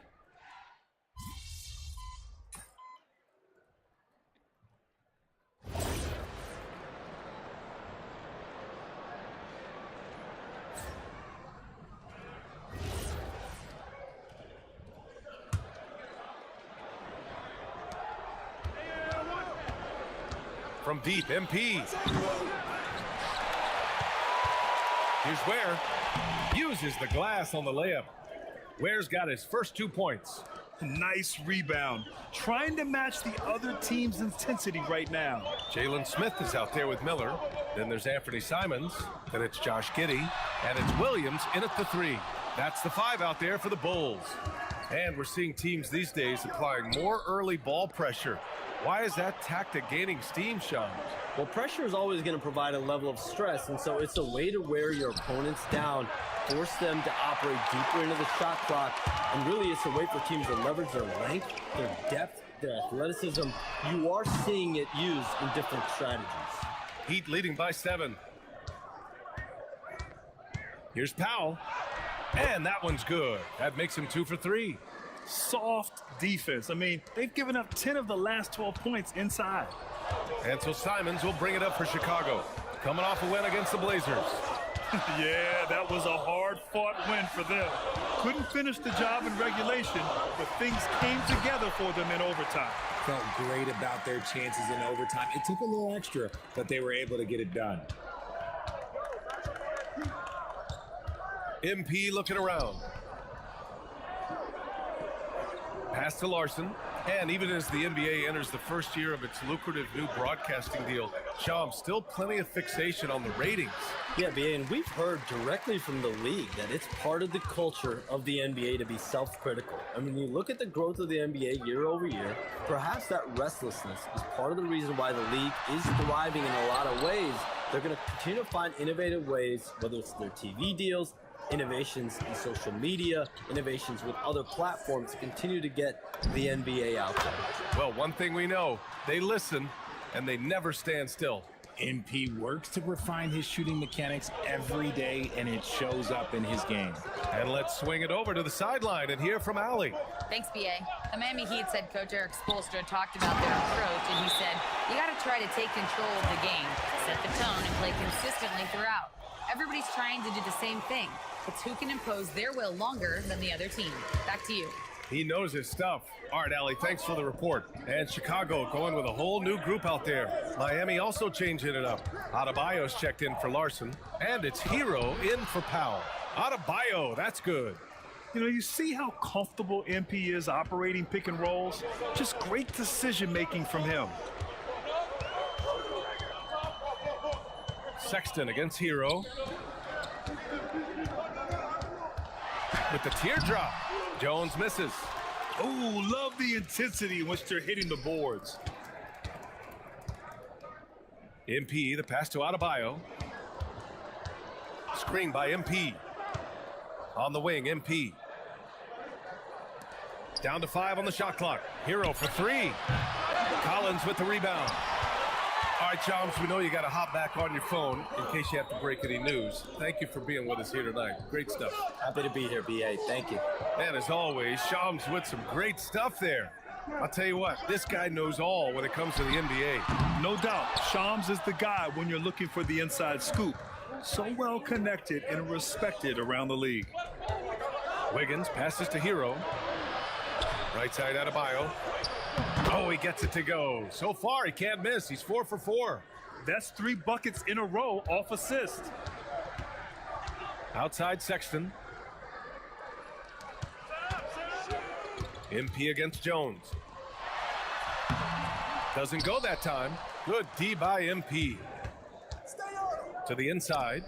From deep, MP. Here's Ware. Uses the glass on the layup. Ware's got his first 2 points. Nice rebound. Trying to match the other team's intensity right now. Jalen Smith is out there with Miller. Then there's Anthony Simons. Then it's Josh Giddey. And it's Williams in at the 3. That's the 5 out there for the Bulls. And we're seeing teams these days applying more early ball pressure. Why is that tactic gaining steam, Sean? Well, pressure is always going to provide a level of stress, and so it's a way to wear your opponents down, force them to operate deeper into the shot clock, and really it's a way for teams to leverage their length, their depth, their athleticism. You are seeing it used in different strategies. Heat leading by 7. Here's Powell, and that one's good. That makes him 2 for 3. Soft defense. I mean, they've given up 10 of the last 12 points inside. And so Simons will bring it up for Chicago, coming off a win against the Blazers. Yeah, that was a hard-fought win for them. Couldn't finish the job in regulation, but things came together for them in overtime. Felt great about their chances in overtime. It took a little extra, but they were able to get it done. MP looking around. Pass to Larson. And even as the NBA enters the first year of its lucrative new broadcasting deal, Sham, still plenty of fixation on the ratings. Yeah, BA, and we've heard directly from the league that it's part of the culture of the NBA to be self-critical. I mean, you look at the growth of the NBA year over year, perhaps that restlessness is part of the reason why the league is thriving in a lot of ways. They're going to continue to find innovative ways, whether it's their TV deals, innovations in social media, innovations with other platforms to continue to get the NBA out there. Well, one thing we know, they listen and they never stand still. MP works to refine his shooting mechanics every day, and it shows up in his game. And let's swing it over to the sideline and hear from Allie. Thanks, BA. The Miami Heat's head coach Eric Spoelstra talked about their approach, and he said, you got to try to take control of the game, set the tone, and play consistently throughout. Everybody's trying to do the same thing. It's who can impose their will longer than the other team. Back to you. He knows his stuff. All right, Allie, thanks for the report. And Chicago going with a whole new group out there. Miami also changing it up. Adebayo's checked in for Larson. And it's Hero in for Powell. Adebayo, that's good. You know, you see how comfortable MP is operating pick and rolls? Just great decision-making from him. Sexton against Hero. With the teardrop. Jones misses. Oh, love the intensity in which they're hitting the boards. MP, the pass to Adebayo. Screen by MP. On the wing, MP. Down to 5 on the shot clock. Hero for 3. Collins with the rebound. All right, Chums, we know you got to hop back on your phone in case you have to break any news. Thank you for being with us here tonight. Great stuff. Happy to be here, BA. Thank you. And as always, Shams with some great stuff there. I'll tell you what, this guy knows all when it comes to the NBA. No doubt, Shams is the guy when you're looking for the inside scoop. So well connected and respected around the league. Wiggins passes to Hero. Right side Adebayo. Oh, he gets it to go. So far, he can't miss. He's 4 for 4. That's 3 buckets in a row off assist. Outside Sexton. MP against Jones. Doesn't go that time. Good D by MP. To the inside.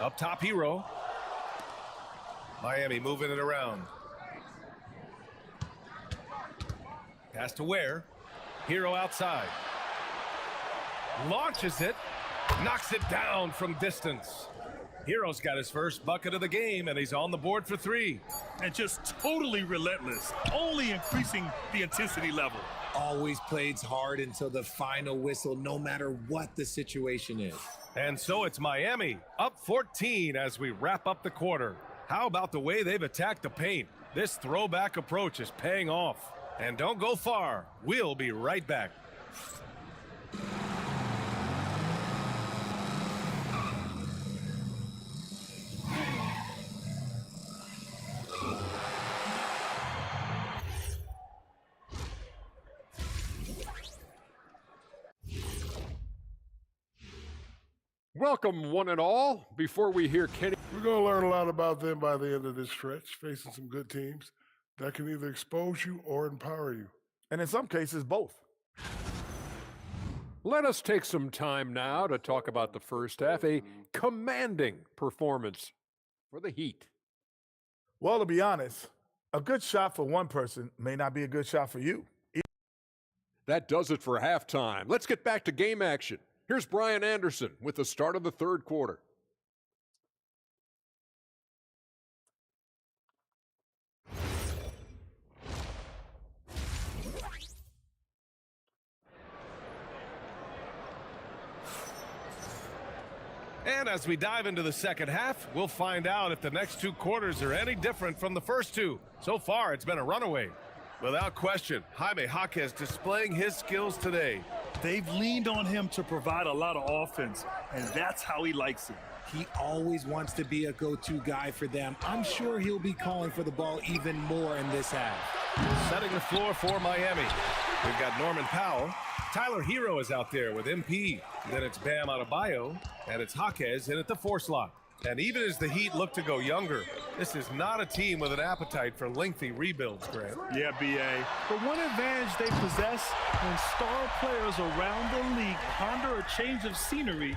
Up top, Hero. Miami moving it around. Pass to Ware. Hero outside. Launches it. Knocks it down from distance. Hero's got his first bucket of the game, and he's on the board for 3. And just totally relentless, only increasing the intensity level. Always plays hard until the final whistle, no matter what the situation is. And so it's Miami, up 14 as we wrap up the quarter. How about the way they've attacked the paint? This throwback approach is paying off. And don't go far. We'll be right back. Welcome, one and all. Before we hear Kenny. We're going to learn a lot about them by the end of this stretch, facing some good teams that can either expose you or empower you. And in some cases, both. Let us take some time now to talk about the first half, a commanding performance for the Heat. Well, to be honest, A good shot for one person may not be a good shot for you. That does it for halftime. Let's get back to game action. Here's Brian Anderson with the start of the third quarter. And as we dive into the second half, we'll find out if the next two quarters are any different from the first two. So far, it's been a runaway. Without question, Jaime Jaquez displaying his skills today. They've leaned on him to provide a lot of offense, and that's how he likes it. He always wants to be a go-to guy for them. I'm sure he'll be calling for the ball even more in this half. Setting the floor for Miami. We've got Norman Powell. Tyler Hero is out there with MP. Then it's Bam Adebayo, and it's Jaquez in at the 4 slot. And even as the Heat look to go younger, this is not a team with an appetite for lengthy rebuilds, Grant. Yeah, B.A. But one advantage they possess when star players around the league ponder a change of scenery,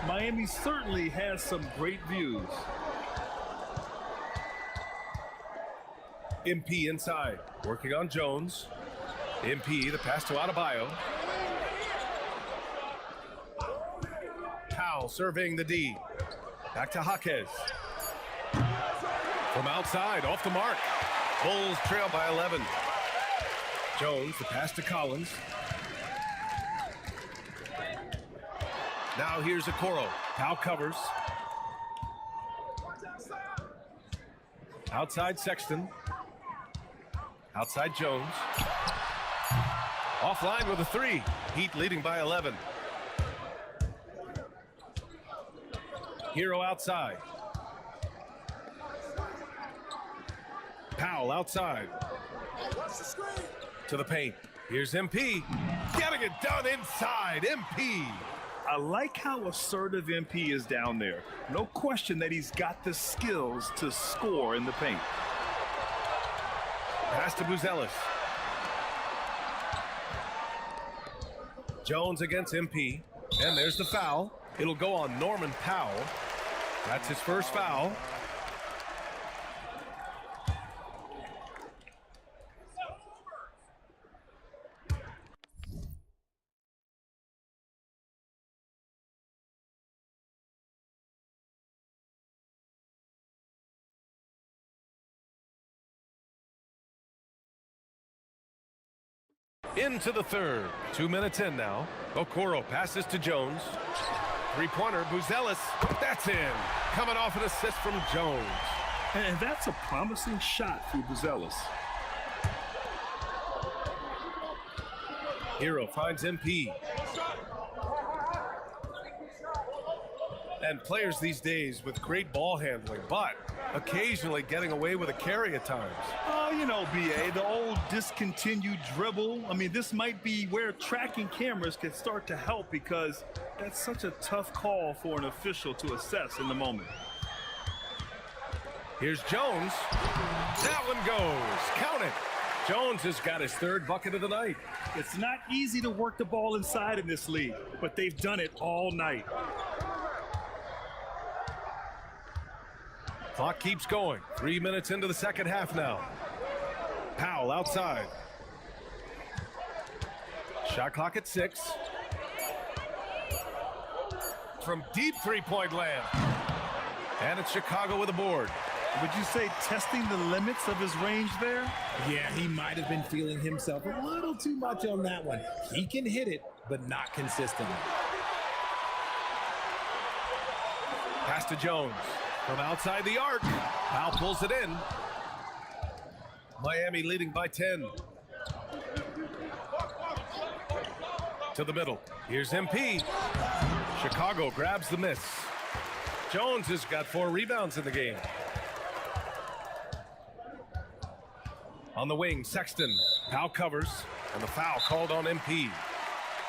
Miami certainly has some great views. MP inside, working on Jones. MP, the pass to Adebayo. Powell surveying the D. Back to Jaquez. From outside, off the mark. Bulls trail by 11. Jones, the pass to Collins. Now here's Okoro. Powell covers. Outside Sexton. Outside Jones. Offline with a 3. Heat leading by 11. Hero outside. Powell outside. To the paint. Here's MP. Getting it done inside. MP. I like how assertive MP is down there. No question that he's got the skills to score in the paint. Pass to Buzelis. Jones against MP. And there's the foul. It'll go on Norman Powell. That's his first foul. Into the third. 2 minutes in now. Okoro passes to Jones. Three-pointer, Buzelis. That's in. Coming off an assist from Jones. And that's a promising shot for Buzelis. Hero finds MP. And players these days with great ball handling, but occasionally getting away with a carry at times. Oh, you know, B.A., the old discontinued dribble. I mean, this might be where tracking cameras can start to help because that's such a tough call for an official to assess in the moment. Here's Jones. That one goes. Count it. Jones has got his third bucket of the night. It's not easy to work the ball inside in this league, but they've done it all night. Clock keeps going. 3 minutes into the second half now. Powell outside. Shot clock at 6. From deep three-point land. And it's Chicago with a board. Would you say testing the limits of his range there? Yeah, he might have been feeling himself a little too much on that one. He can hit it, but not consistently. Pass to Jones. From outside the arc. Powell pulls it in. Miami leading by 10. To the middle. Here's MP. Chicago grabs the miss. Jones has got 4 rebounds in the game. On the wing, Sexton. Powell covers. And the foul called on MP.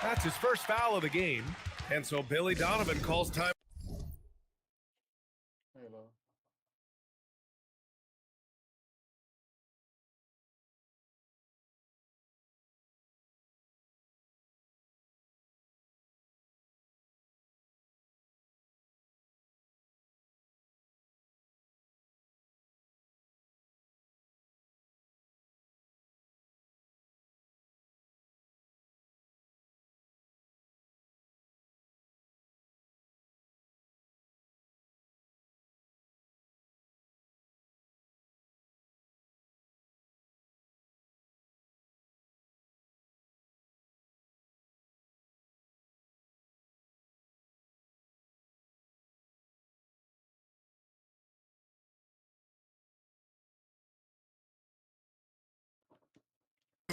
That's his first foul of the game. And so Billy Donovan calls time.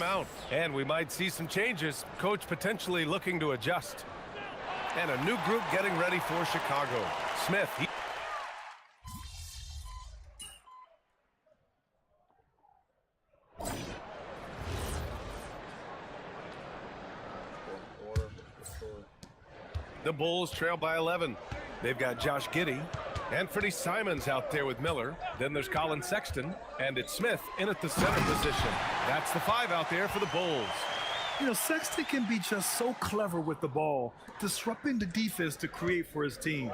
timeout. And we might see some changes. Coach potentially looking to adjust. And a new group getting ready for Chicago. Smith. The Bulls trail by 11. They've got Josh Giddey and Freddie Simons out there with Miller. Then there's Colin Sexton, and it's Smith in at the center position. That's the 5 out there for the Bulls. You know, Sexton can be just so clever with the ball, disrupting the defense to create for his team.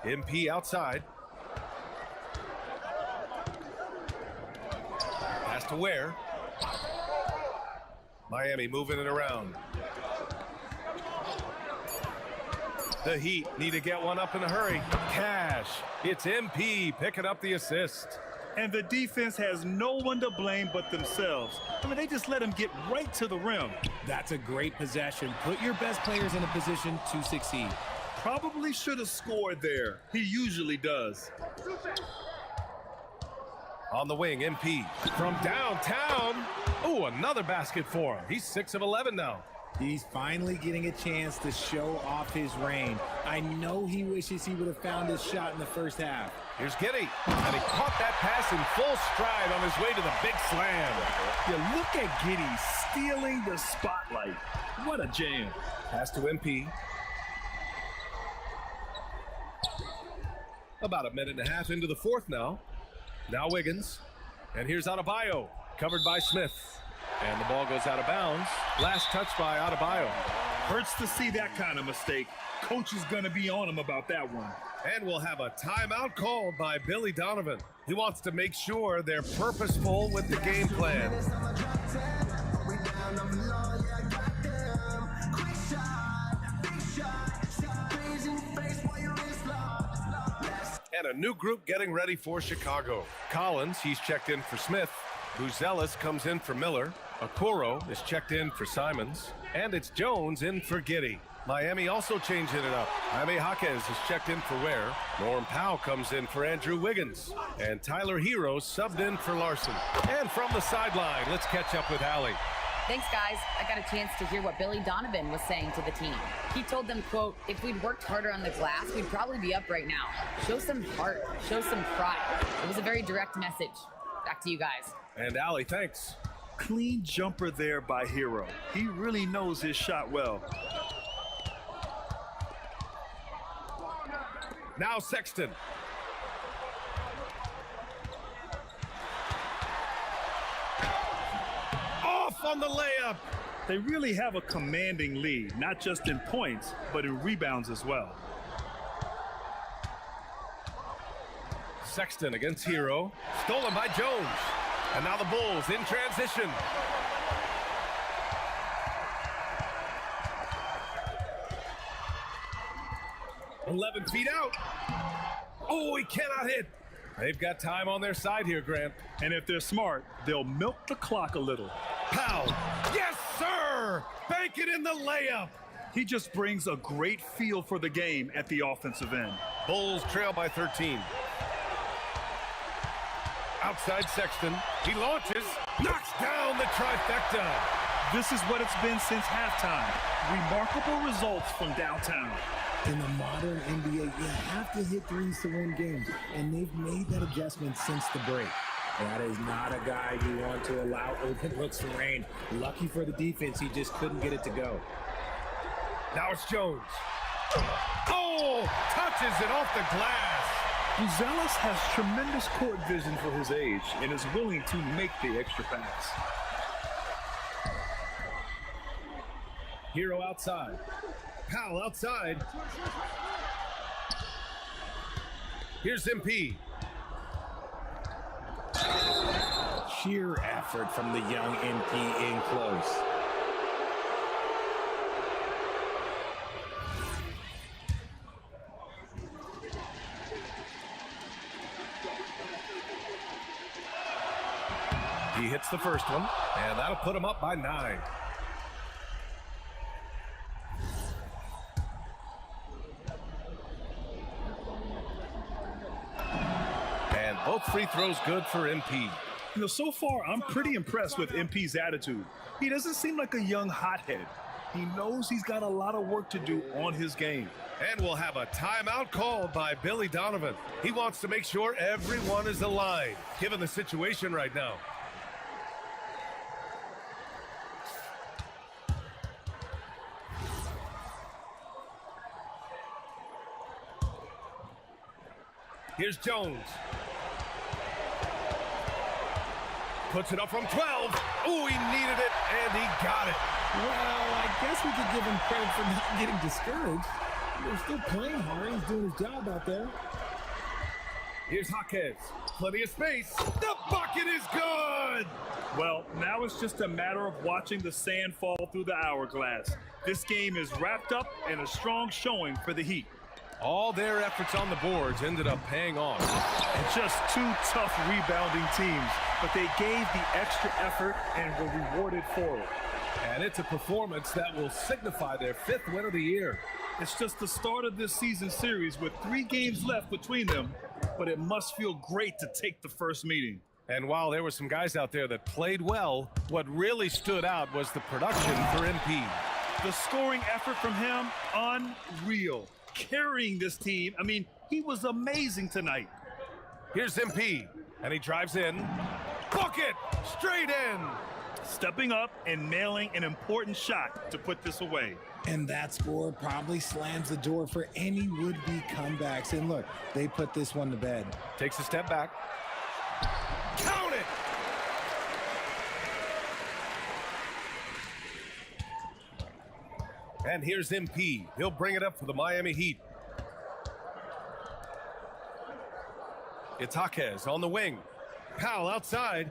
MP outside. Pass to Ware. Miami moving it around. The Heat need to get one up in a hurry. Cash. It's MP picking up the assist. And the defense has no one to blame but themselves. I mean, they just let him get right to the rim. That's a great possession. Put your best players in a position to succeed. Probably should have scored there. He usually does. On the wing, MP from downtown. Oh, another basket for him. He's 6 of 11 now. He's finally getting a chance to show off his range. I know he wishes he would have found his shot in the first half. Here's Giddey, and he caught that pass in full stride on his way to the big slam. Yeah, look at Giddey stealing the spotlight. What a jam. Pass to MP. About a minute and a half into the fourth now. Now Wiggins, and here's Adebayo, covered by Smith. And the ball goes out of bounds. Last touch by Adebayo. Hurts to see that kind of mistake. Coach is going to be on him about that one. And we'll have a timeout called by Billy Donovan. He wants to make sure they're purposeful with the game plan. And a new group getting ready for Chicago. Collins, he's checked in for Smith. Buzelis comes in for Miller. Okoro is checked in for Simons. And it's Jones in for Giddey. Miami also changing it up. Jaime Jaquez is checked in for Ware. Norm Powell comes in for Andrew Wiggins. And Tyler Hero subbed in for Larson. And from the sideline, let's catch up with Allie. Thanks, guys. I got a chance to hear what Billy Donovan was saying to the team. He told them, quote, if we'd worked harder on the glass, we'd probably be up right now. Show some heart. Show some pride. It was a very direct message. Back to you guys. And Allie, thanks. Clean jumper there by Hero. He really knows his shot well. Now Sexton. Off on the layup. They really have a commanding lead, not just in points, but in rebounds as well. Sexton against Hero. Stolen by Jones. And now the Bulls in transition. "11 feet out. Oh, he cannot hit. They've got time on their side here, Grant. And if they're smart, they'll milk the clock a little. Powell. Yes, sir. Bank it in the layup. He just brings a great feel for the game at the offensive end. Bulls trail by 13. Outside Sexton. He launches. Knocks down the trifecta. This is what it's been since halftime. Remarkable results from downtown. In the modern NBA, you have to hit threes to win games, and they've made that adjustment since the break. That is not a guy you want to allow open looks to rain. Lucky for the defense, he just couldn't get it to go. Now it's Jones. Oh, touches it off the glass. Buzelis has tremendous court vision for his age and is willing to make the extra pass. Hero outside. Powell outside. Here's MP. Sheer effort from the young MP in close. He hits the first one, and that'll put him up by 9. And both free throws good for MP. You know, so far, I'm pretty impressed with MP's attitude. He doesn't seem like a young hothead. He knows he's got a lot of work to do on his game. And we'll have a timeout called by Billy Donovan. He wants to make sure everyone is aligned, given the situation right now. Here's Jones. Puts it up from 12. Ooh, he needed it, and he got it. Well, I guess we could give him credit for not getting discouraged. They're still playing hard. He's doing his job out there. Here's Jaquez. Plenty of space. The bucket is good. Well, now it's just a matter of watching the sand fall through the hourglass. This game is wrapped up in a strong showing for the Heat. All their efforts on the boards ended up paying off. And just two tough rebounding teams, but they gave the extra effort and were rewarded for it. And it's a performance that will signify their 5th win of the year. It's just the start of this season series with 3 games left between them, but it must feel great to take the first meeting. And while there were some guys out there that played well, what really stood out was the production for MP. The scoring effort from him, unreal. Carrying this team, I mean, he was amazing tonight. Here's MP, and he drives in. Bucket! Straight in! Stepping up and nailing an important shot to put this away. And that score probably slams the door for any would-be comebacks. And look, they put this one to bed. Takes a step back. Count it! And here's MP. He'll bring it up for the Miami Heat. It's Jaquez on the wing. Powell outside.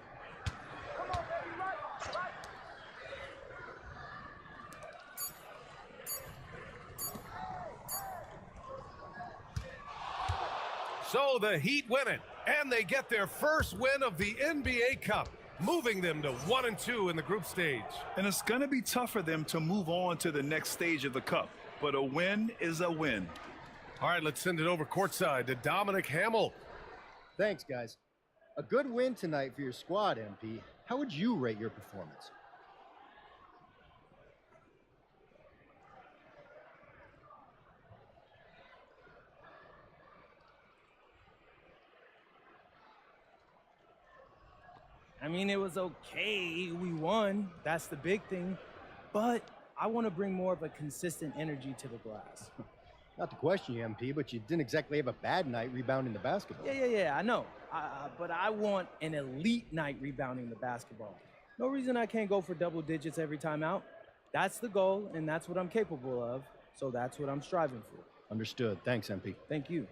So the Heat win it, and they get their first win of the NBA Cup, moving them to 1-2 in the group stage. And it's going to be tough for them to move on to the next stage of the Cup, but a win is a win. All right, let's send it over courtside to Dominic Hamill. Thanks, guys. A good win tonight for your squad, MP. How would you rate your performance? I mean, it was okay. We won. That's the big thing. But I want to bring more of a consistent energy to the glass. Not to question you, MP, but you didn't exactly have a bad night rebounding the basketball. Yeah, I know. But I want an elite night rebounding the basketball. No reason I can't go for double digits every time out. That's the goal, and that's what I'm capable of. So that's what I'm striving for. Understood. Thanks, MP. Thank you.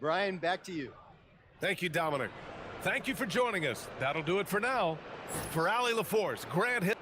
Brian, back to you. Thank you, Dominic. Thank you for joining us. That'll do it for now. For Allie LaForce, Grant Hill.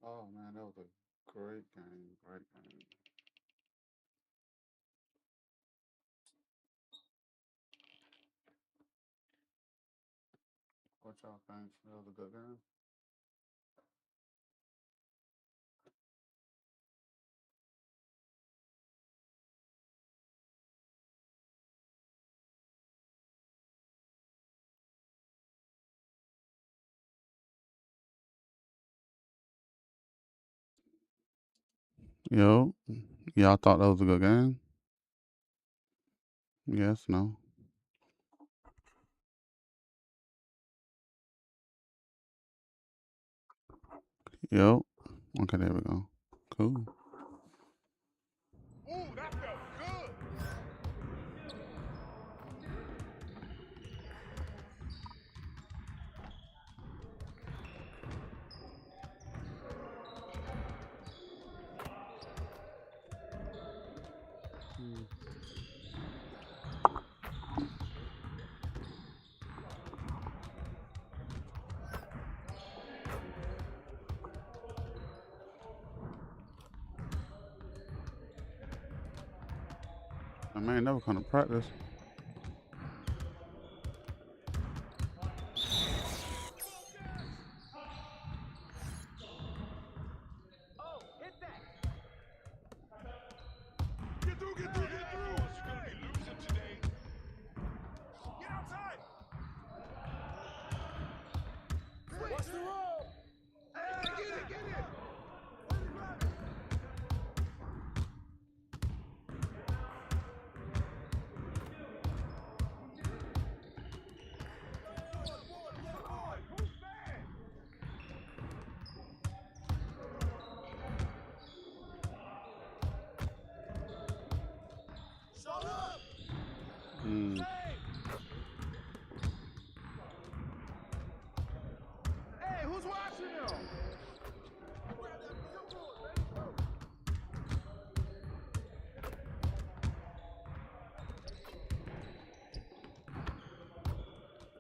Oh man, that was a great game. Great game. What y'all think? That was a good game. Yo, y'all thought that was a good game? Yes, no. Yo. Okay, there we go. Cool. I may never come to practice. Hey, who's watching them?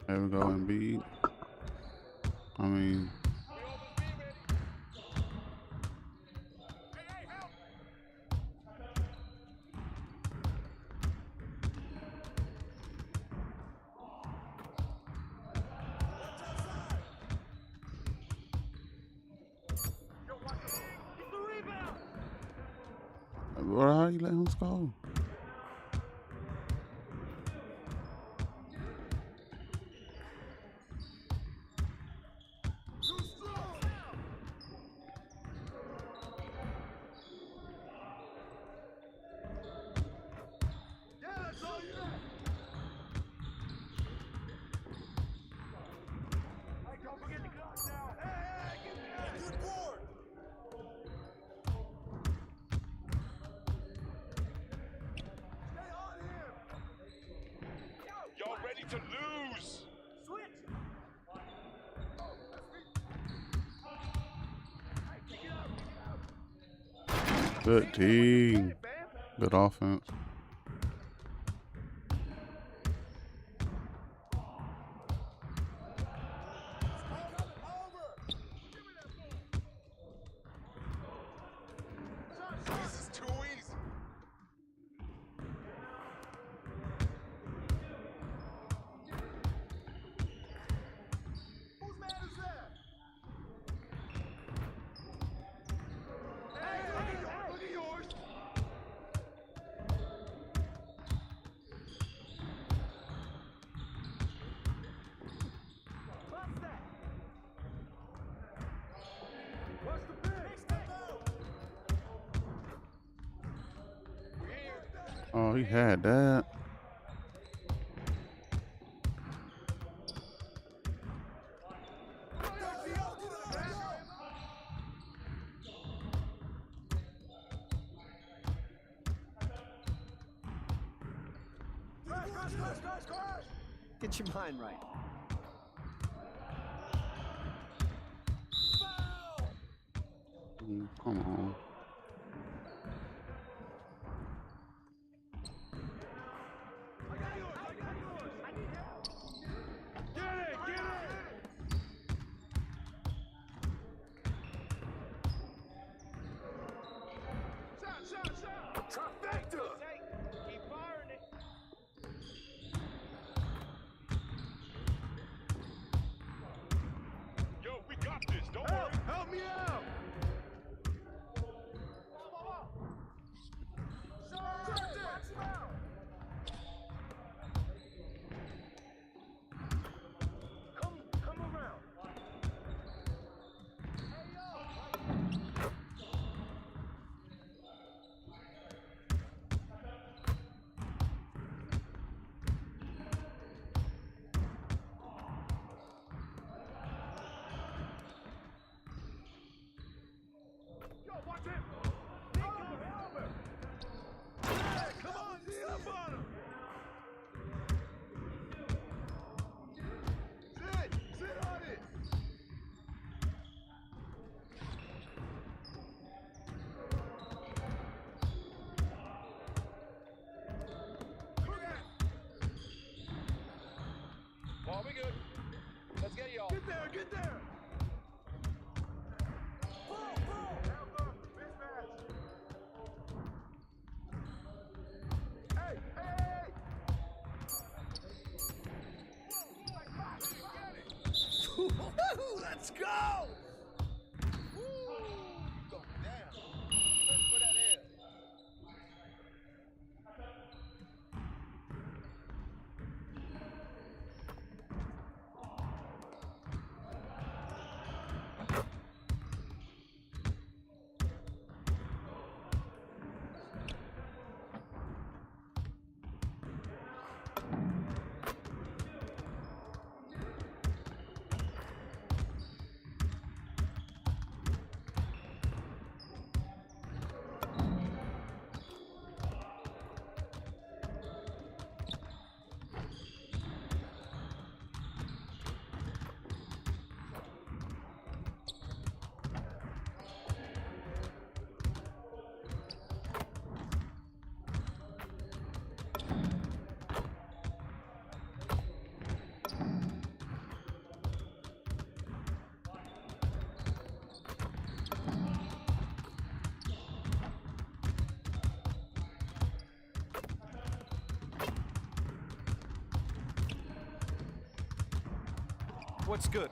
There we go, Embiid. I mean, bro, how you let him score? Y'all ready to lose? Switch. Good team. Good offense. This is too easy. Whose man is that? Hey, look at yours. What's that? What's the pitch? Oh, he had that. Get your mind right. Come on. Ball, we good. Let's get y'all. Get there, get there. Let's go! Go down. Look for that air. What's good?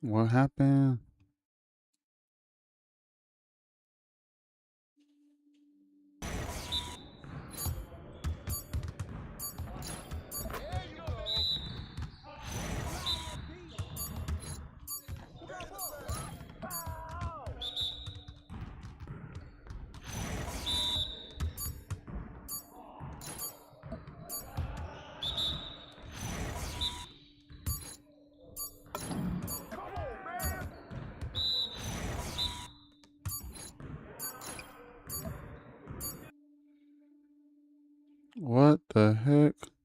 What happened? What the heck?